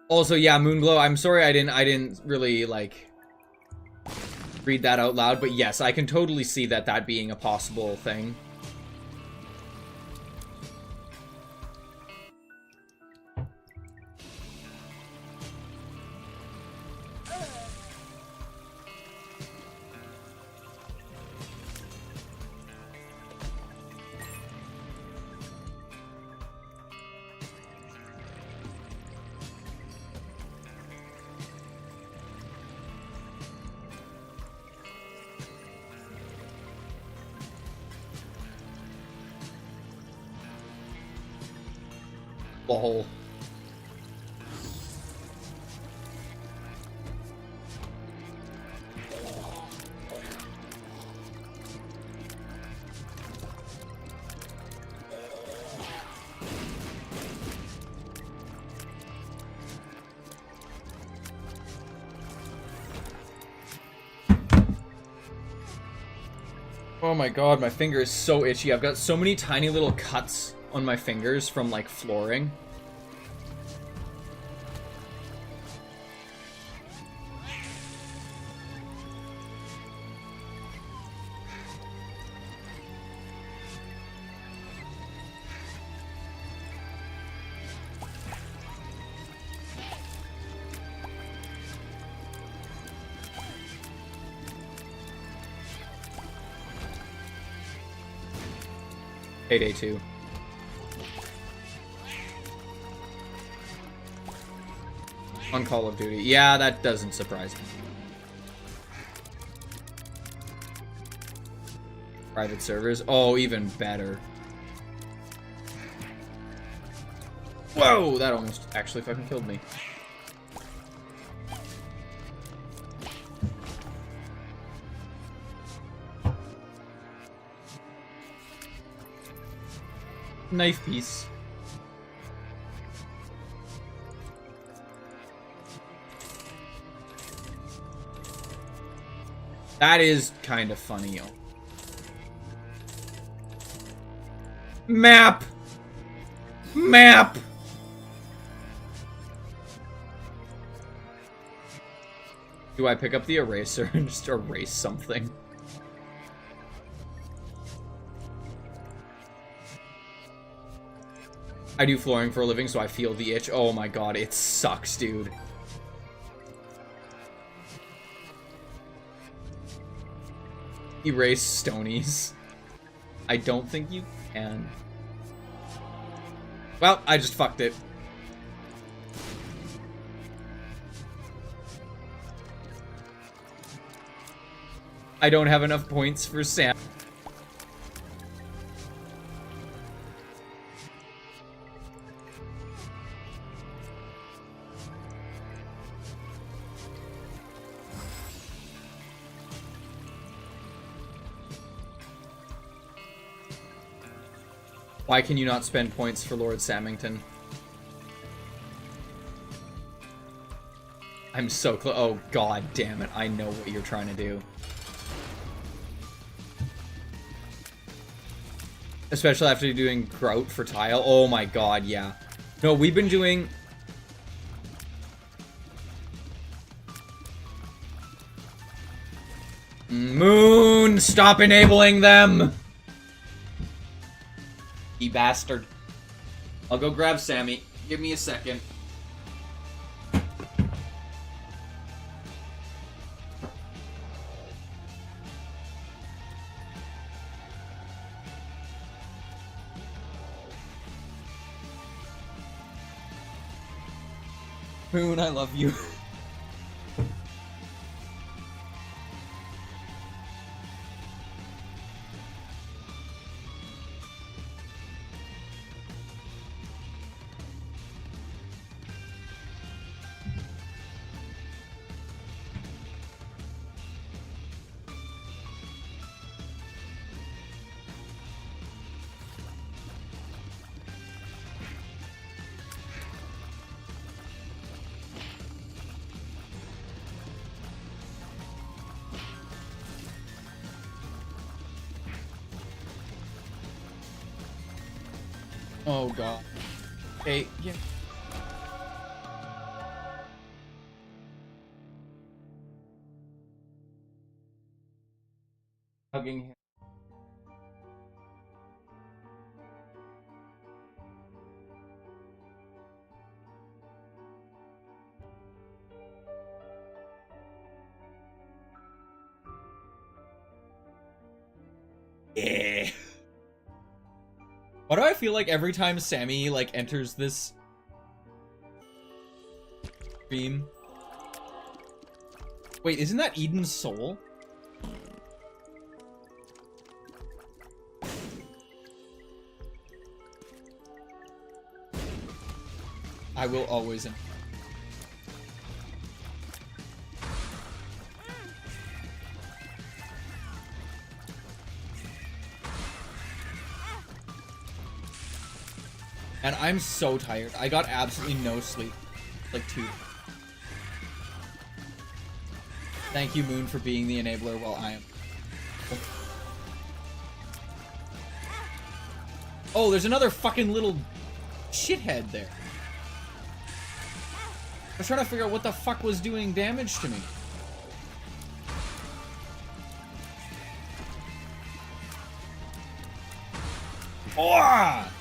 Also, yeah, Moonglow, I'm sorry I didn't really, like, read that out loud, but yes, I can totally see that being a possible thing. Lol. Oh my god, my finger is so itchy. I've got so many tiny little cuts on my fingers from, like, flooring. Payday 2. On Call of Duty. Yeah, that doesn't surprise me. Private servers. Oh, even better. Whoa! That almost actually fucking killed me. Knife piece. That is kind of funny. Map! Map! Do I pick up the eraser and just erase something? I do flooring for a living, so I feel the itch. Oh my god, it sucks, dude. Erase stonies. I don't think you can. Well, I just fucked it. I don't have enough points for Sam. Why can you not spend points for Lord Samington? I'm so close. Oh, god damn it. I know what you're trying to do. Especially after doing Grout for Tile. Oh my god, yeah. No, we've been doing... Moon! Stop enabling them! You bastard. I'll go grab Sammy. Give me a second. Moon, I love you. Oh god. Okay, yeah. Hugging him. Yeah. Why do I feel like every time Sammy, like, enters this stream... Wait, isn't that Eden's soul? I will always... And I'm so tired. I got absolutely no sleep. Like 2. Thank you, Moon, for being the enabler while I am... Oh, there's another fucking little shithead there. I was trying to figure out what the fuck was doing damage to me. Oh!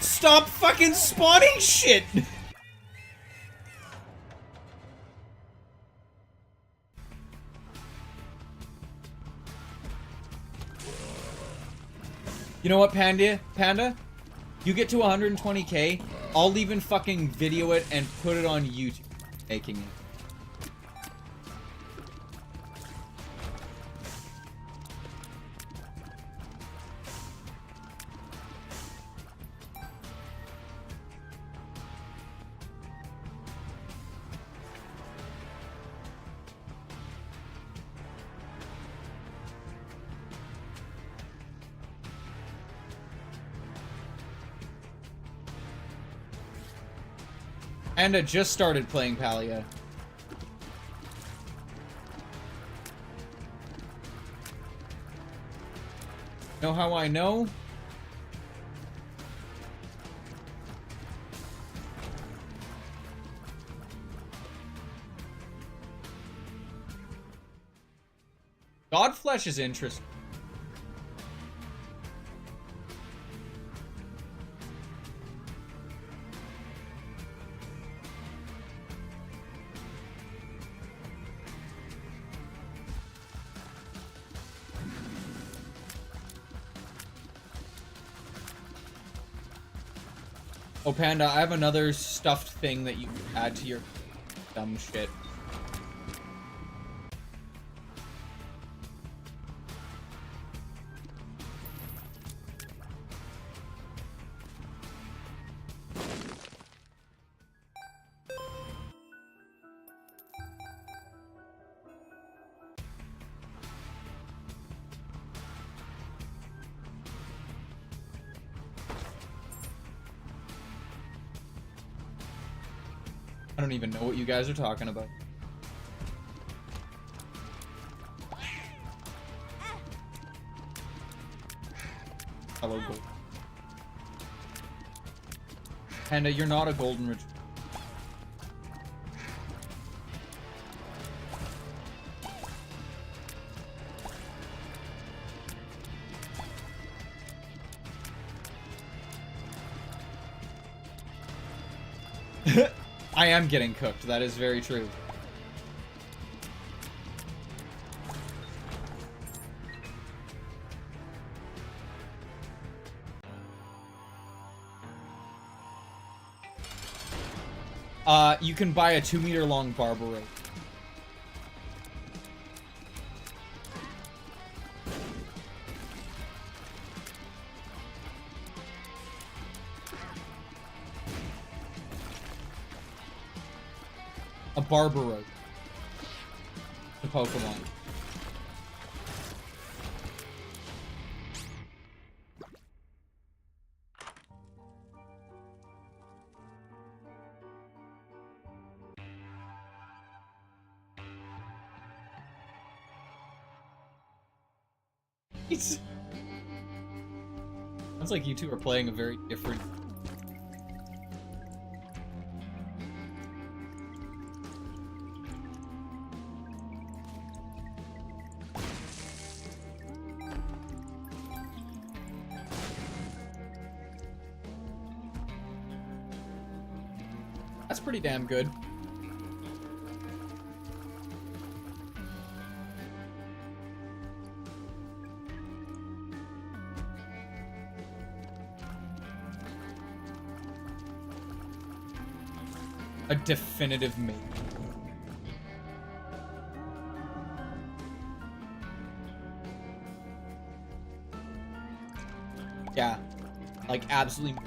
Stop fucking spawning shit! You know what, Panda? You get to 120k, I'll even fucking video it and put it on YouTube. Making it. And I just started playing Palia. Know how I know? Godflesh is interesting. Oh, Panda, I have another stuffed thing that you can add to your dumb shit. don't even know what you guys are talking about. Hello, gold. Panda, you're not a golden retriever. I am getting cooked, that is very true. You can buy a 2-meter long barber rope. A barber rope. The Pokemon. Sounds like you two are playing a very different... That's pretty damn good. A definitive mate. Yeah. Like, absolutely.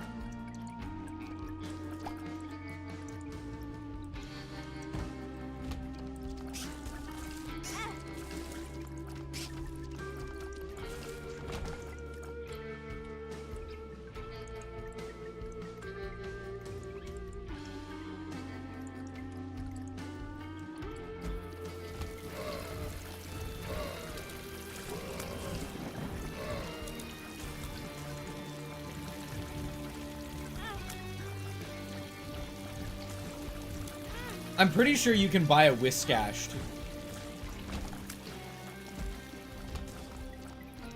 I'm pretty sure you can buy a Whiscash too.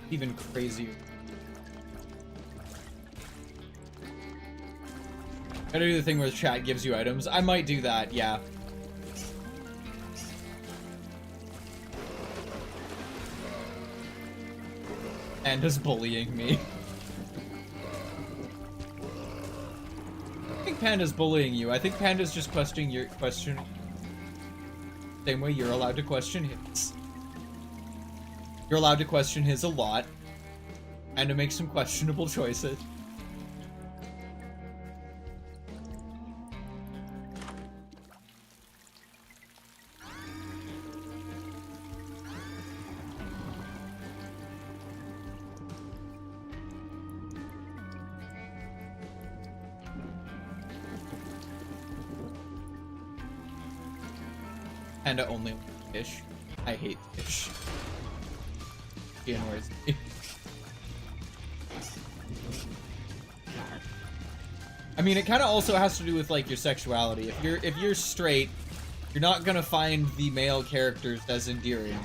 Even crazier. Gotta do the thing where the chat gives you items. I might do that, yeah. Panda's bullying me. I think Panda's bullying you. I think Panda's just questioning your question. Same way you're allowed to question his. You're allowed to question his a lot. And to make some questionable choices. Panda only fish. I hate fish. He annoys me. I mean, it kind of also has to do with like your sexuality. If you're straight, you're not gonna find the male characters as endearing.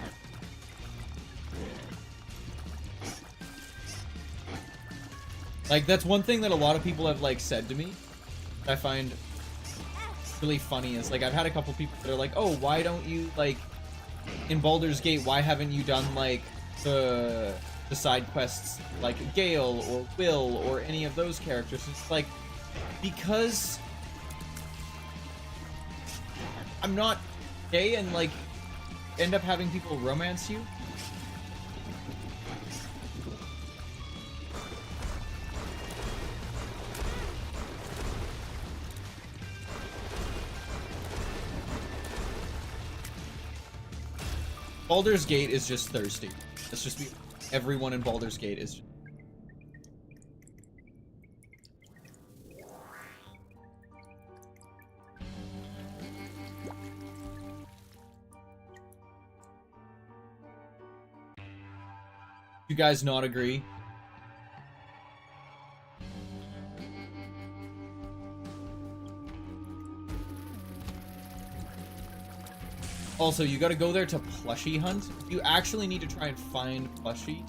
Like, that's one thing that a lot of people have like said to me. I find really funny is like I've had a couple people that are like, oh, why don't you like in Baldur's Gate, why haven't you done like the side quests like Gale or Will or any of those characters? It's like, because I'm not gay and like end up having people romance you. Baldur's Gate is just thirsty. Let's just be... Everyone in Baldur's Gate is... You guys not agree? Also, you gotta go there to plushie hunt. You actually need to try and find plushie.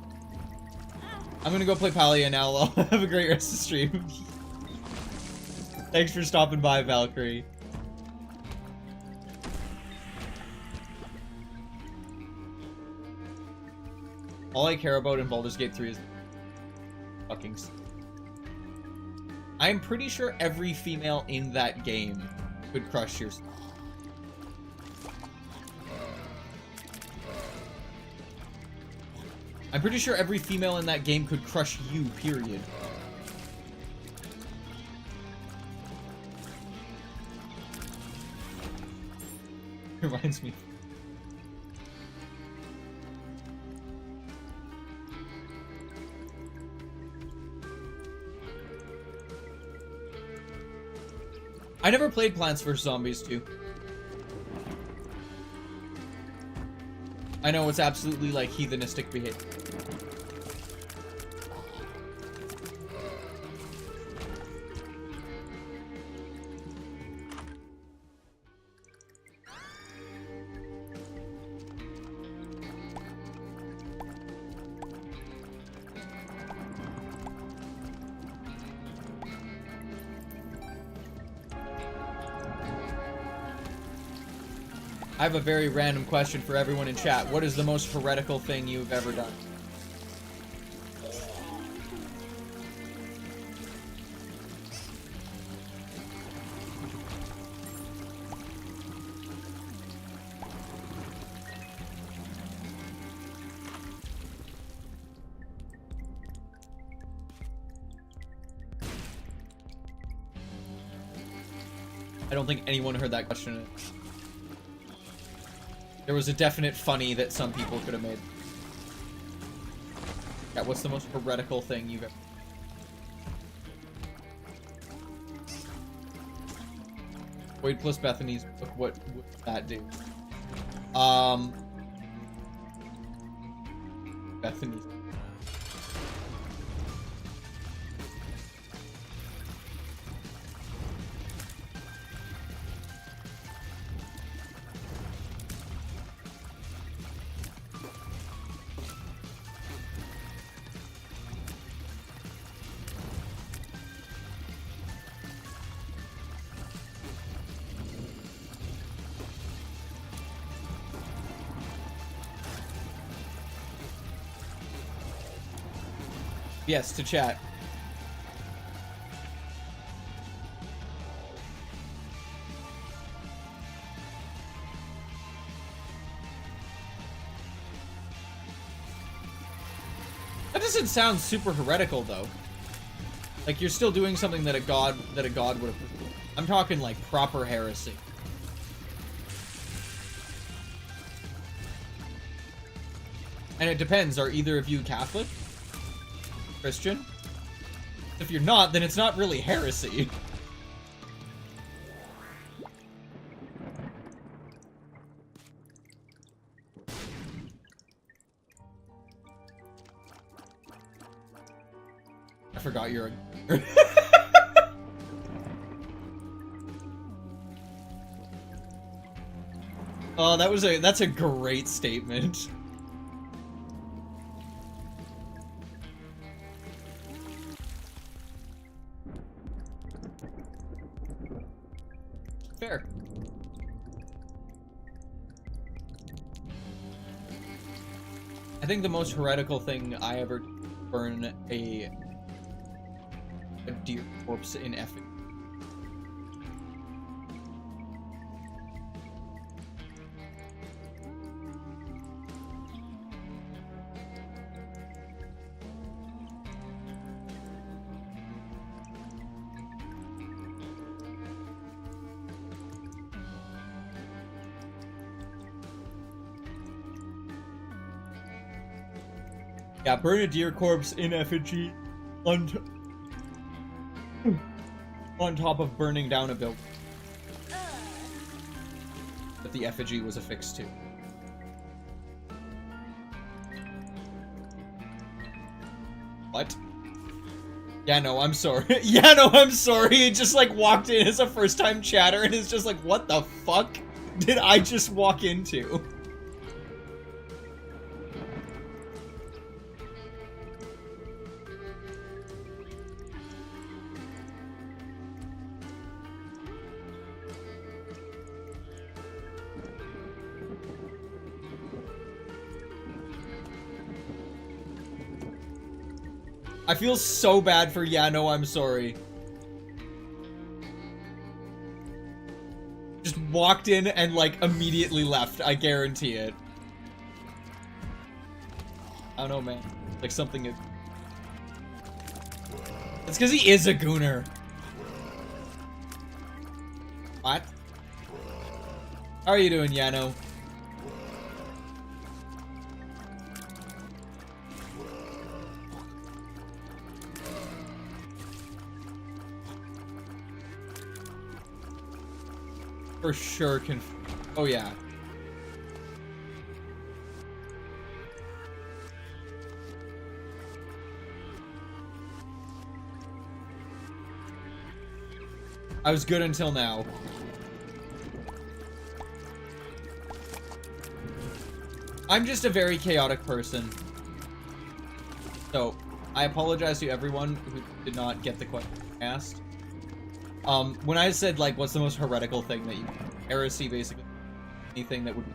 I'm gonna go play Palia now, lol. Have a great rest of the stream. Thanks for stopping by, Valkyrie. All I care about in Baldur's Gate 3 is fucking... I'm pretty sure every female in that game could crush your... I'm pretty sure every female in that game could crush you, period. Reminds me. I never played Plants vs. Zombies 2. I know it's absolutely like heathenistic behavior. I have a very random question for everyone in chat. What is the most heretical thing you've ever done? I don't think anyone heard that question. There was a definite funny that some people could have made. Yeah, what's the most heretical thing you've ever... Wade plus Bethany's book, what would that do? Bethany's... Yes, to chat. That doesn't sound super heretical though. Like you're still doing something that a god would have. I'm talking like proper heresy. And it depends, are either of you Catholic? Christian? If you're not, then it's not really heresy. I forgot you're a... Oh, that's a great statement. Fair. I think the most heretical thing I ever burn a deer corpse in effigy. Yeah, burn a deer corpse in effigy on top of burning down a building that the effigy was affixed to. What? Yeah, no, I'm sorry. Yeah, no, I'm sorry. It just, like, walked in as a first-time chatter and is just like, what the fuck did I just walk into? I feel so bad for yeah, no, I'm sorry. Just walked in and, like, immediately left. I guarantee it. I don't know, man. Like, something... It's because he is a gooner. What? How are you doing, Yano? For sure oh yeah. I was good until now. I'm just a very chaotic person. So, I apologize to everyone who did not get the question asked. When I said, like, what's the most heretical thing that you... Heresy, basically. Anything that would...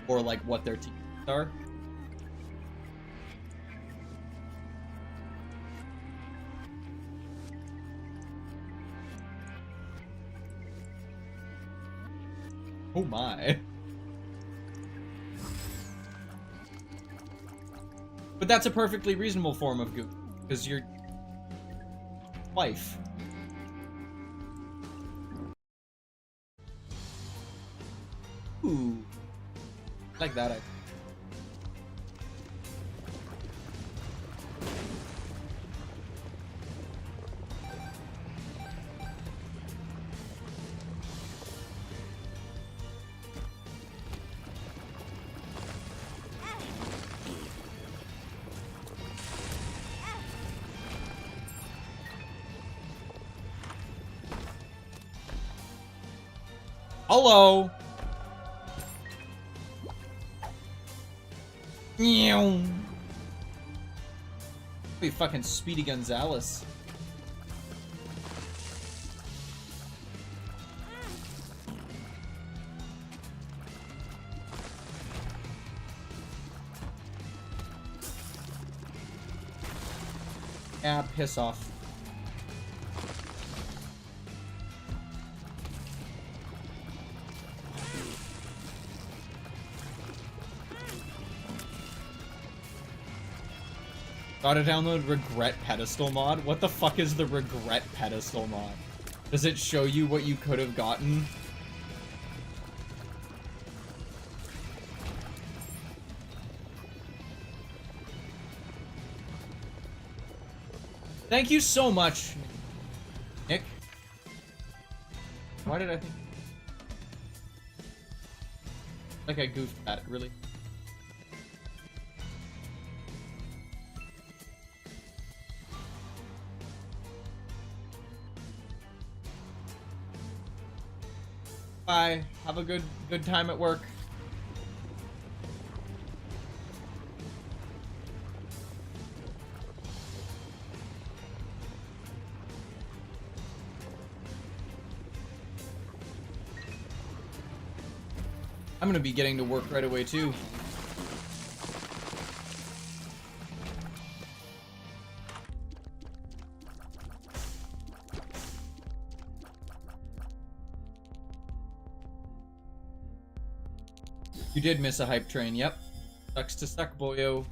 Or, like, what their teachings are. Oh my. But that's a perfectly reasonable form of goof, because you're... wife. Ooh. Like that, I... Hello! Be fucking Speedy Gonzales. Yeah, piss off. Gotta download Regret Pedestal mod? What the fuck is the Regret Pedestal mod? Does it show you what you could have gotten? Thank you so much, Nick. Why did I think... Like I goofed at it, really? Bye. Have a good time at work. I'm gonna be getting to work right away too. You did miss a hype train, yep. Sucks to suck, boyo.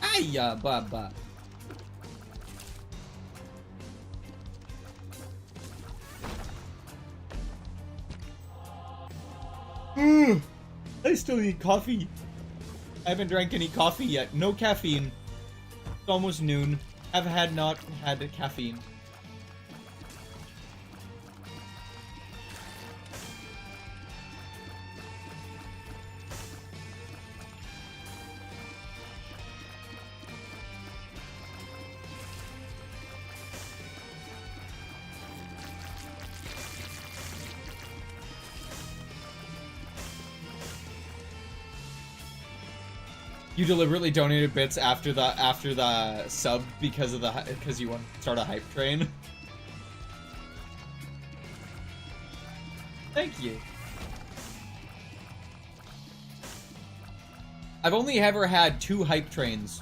Hiya, baba. I still need coffee. I haven't drank any coffee yet. No caffeine. It's almost noon. Have not had caffeine. You deliberately donated bits after the sub because you want to start a hype train. Thank you. I've only ever had 2 hype trains.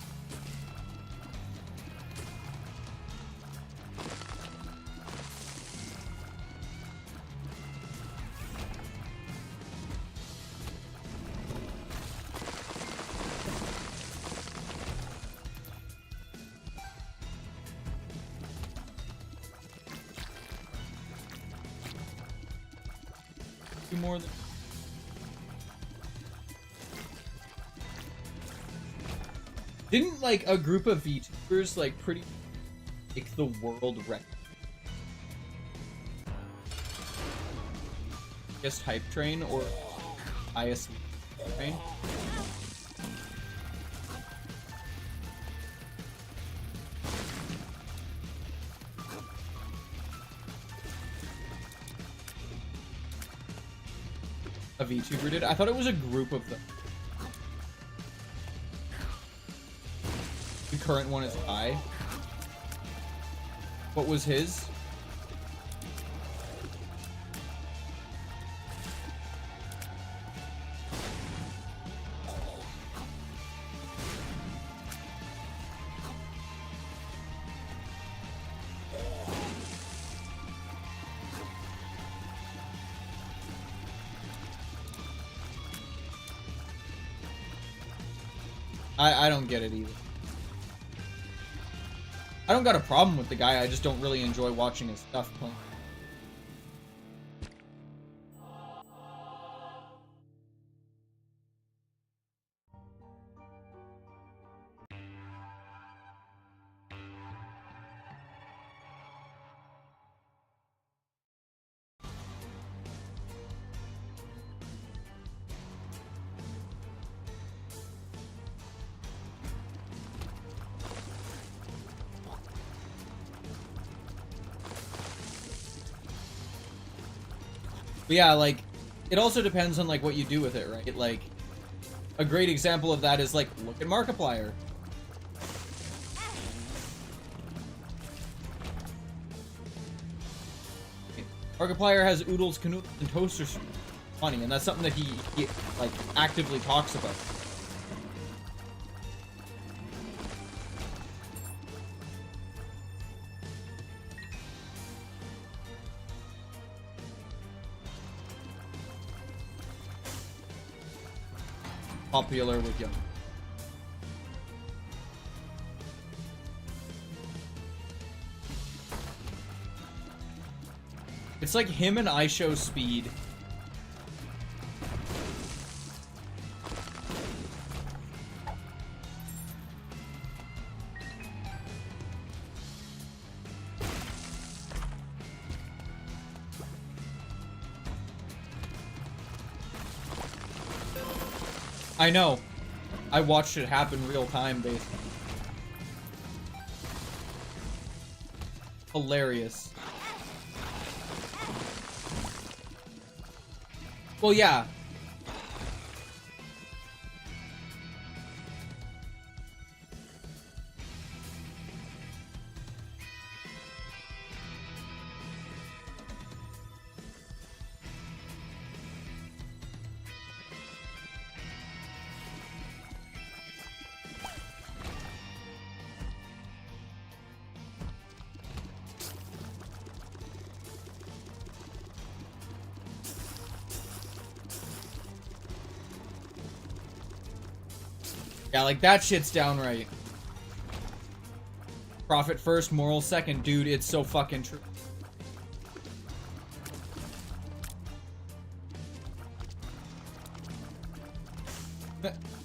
More than didn't like a group of VTubers like pretty make the world record? Just hype train or ISV train? A VTuber did? I thought it was a group of them. The current one is I. What was his? I don't get it either. I don't got a problem with the guy, I just don't really enjoy watching his stuff playing. But yeah, like, it also depends on, like, what you do with it, right? Like, a great example of that is, like, look at Markiplier. Markiplier has oodles, canoodles, and toasters funny, and that's something that he like, actively talks about. Popular with young. It's like him and IShowSpeed. I know. I watched it happen real time, basically. Hilarious. Well, yeah. Yeah, like, that shit's downright. Profit first, moral second. Dude, it's so fucking true.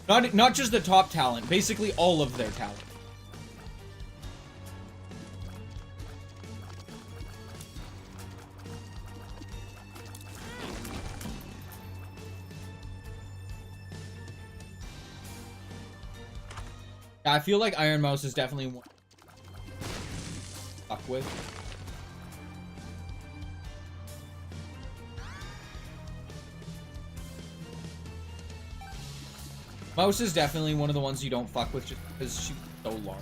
Not just the top talent, basically all of their talent. Yeah, I feel like Iron Mouse is definitely one stuck with. Mouse is definitely one of the ones you don't fuck with just because she's so large.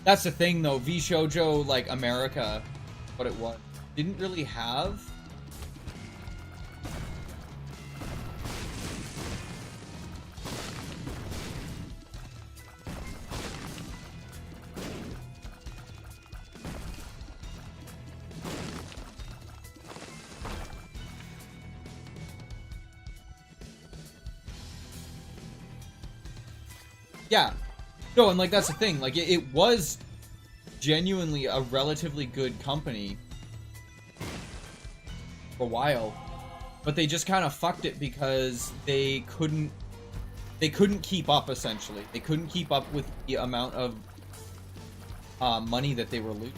That's the thing though, VShojo, like America, what it was, didn't really have yeah. No, and like that's the thing, like it was genuinely a relatively good company for a while, but they just kind of fucked it because they couldn't keep up. Essentially, they couldn't keep up with the amount of money that they were losing.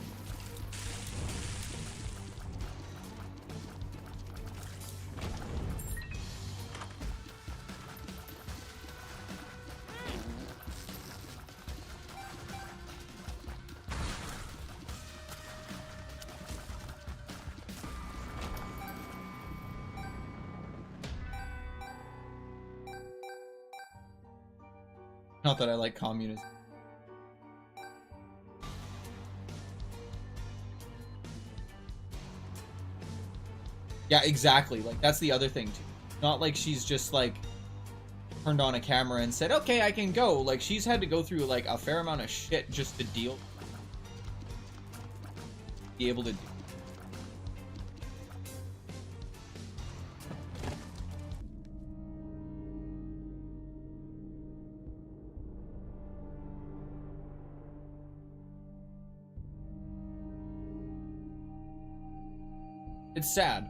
Not that I like communism. Yeah, exactly. Like, that's the other thing, too. Not like she's just, like, turned on a camera and said, okay, I can go. Like, she's had to go through, like, a fair amount of shit just to be able to do. It's sad.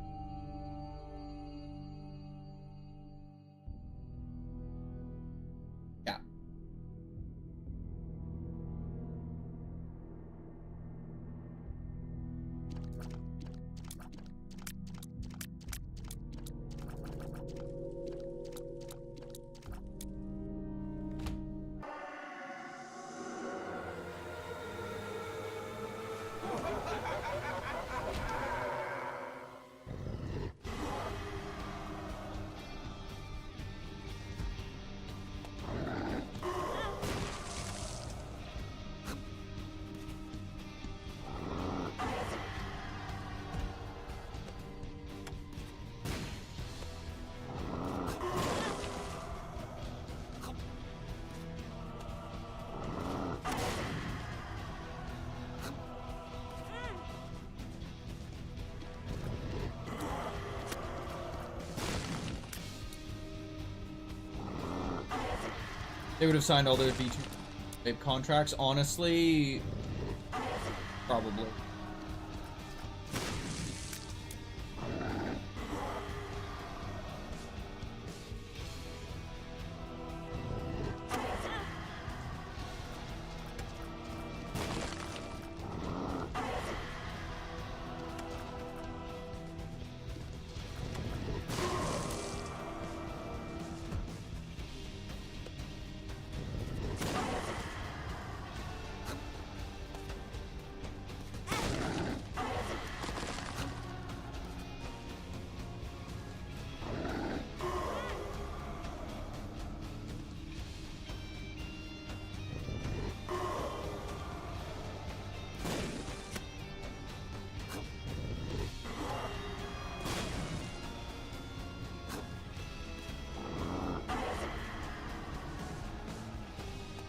Yeah. They would have signed all their V2 contracts. Honestly, probably.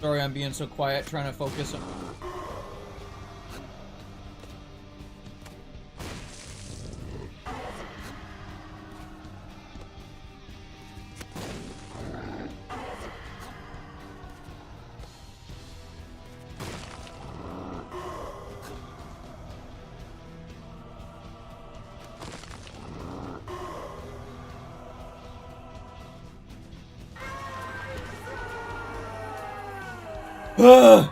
Sorry, I'm being so quiet, trying to focus on... Ugh.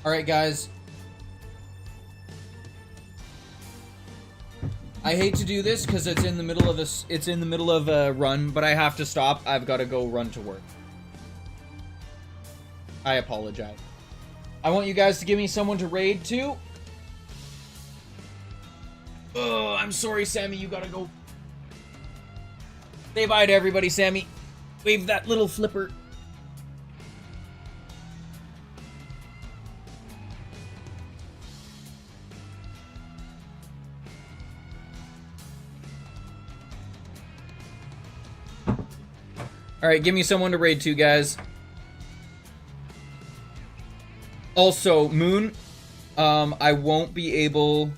All right, guys. I hate to do this because it's in the middle of a run, but I have to stop. I've got to go run to work. I apologize. I want you guys to give me someone to raid to. Oh, I'm sorry, Sammy. You gotta go. Say bye to everybody, Sammy. Wave that little flipper. Alright, give me someone to raid to, guys. Also, Moon, I won't be able...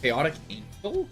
Chaotic Angel?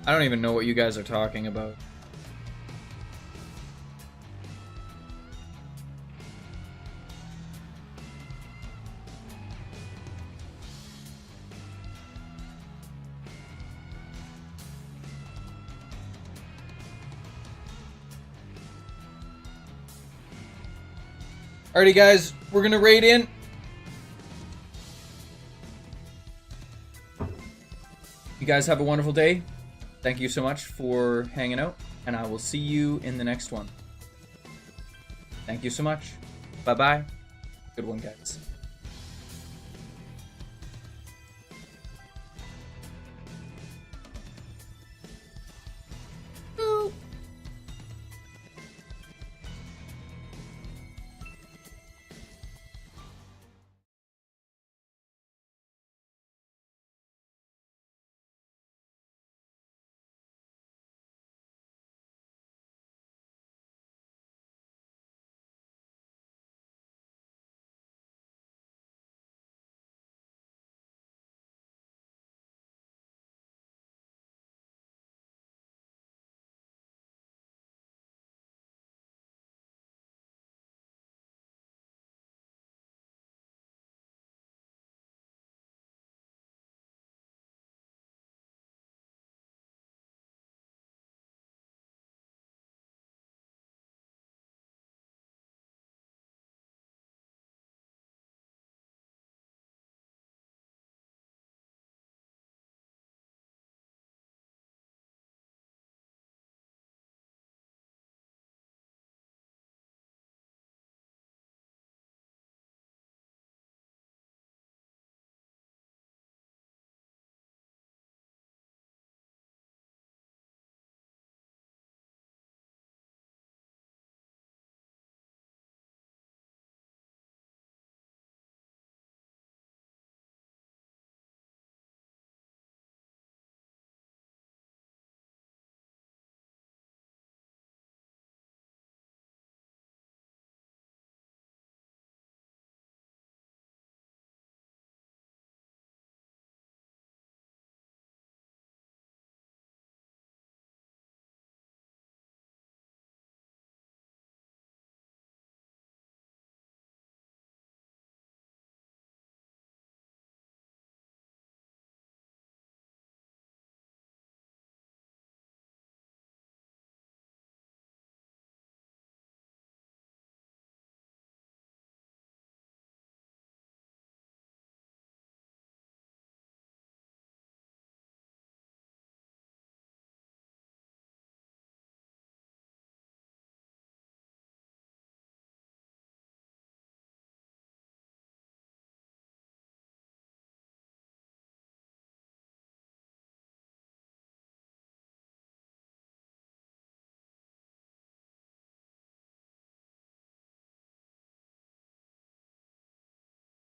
I don't even know what you guys are talking about. Alrighty, guys, we're gonna raid in. You guys have a wonderful day. Thank you so much for hanging out, and I will see you in the next one. Thank you so much. Bye-bye. Good one, guys.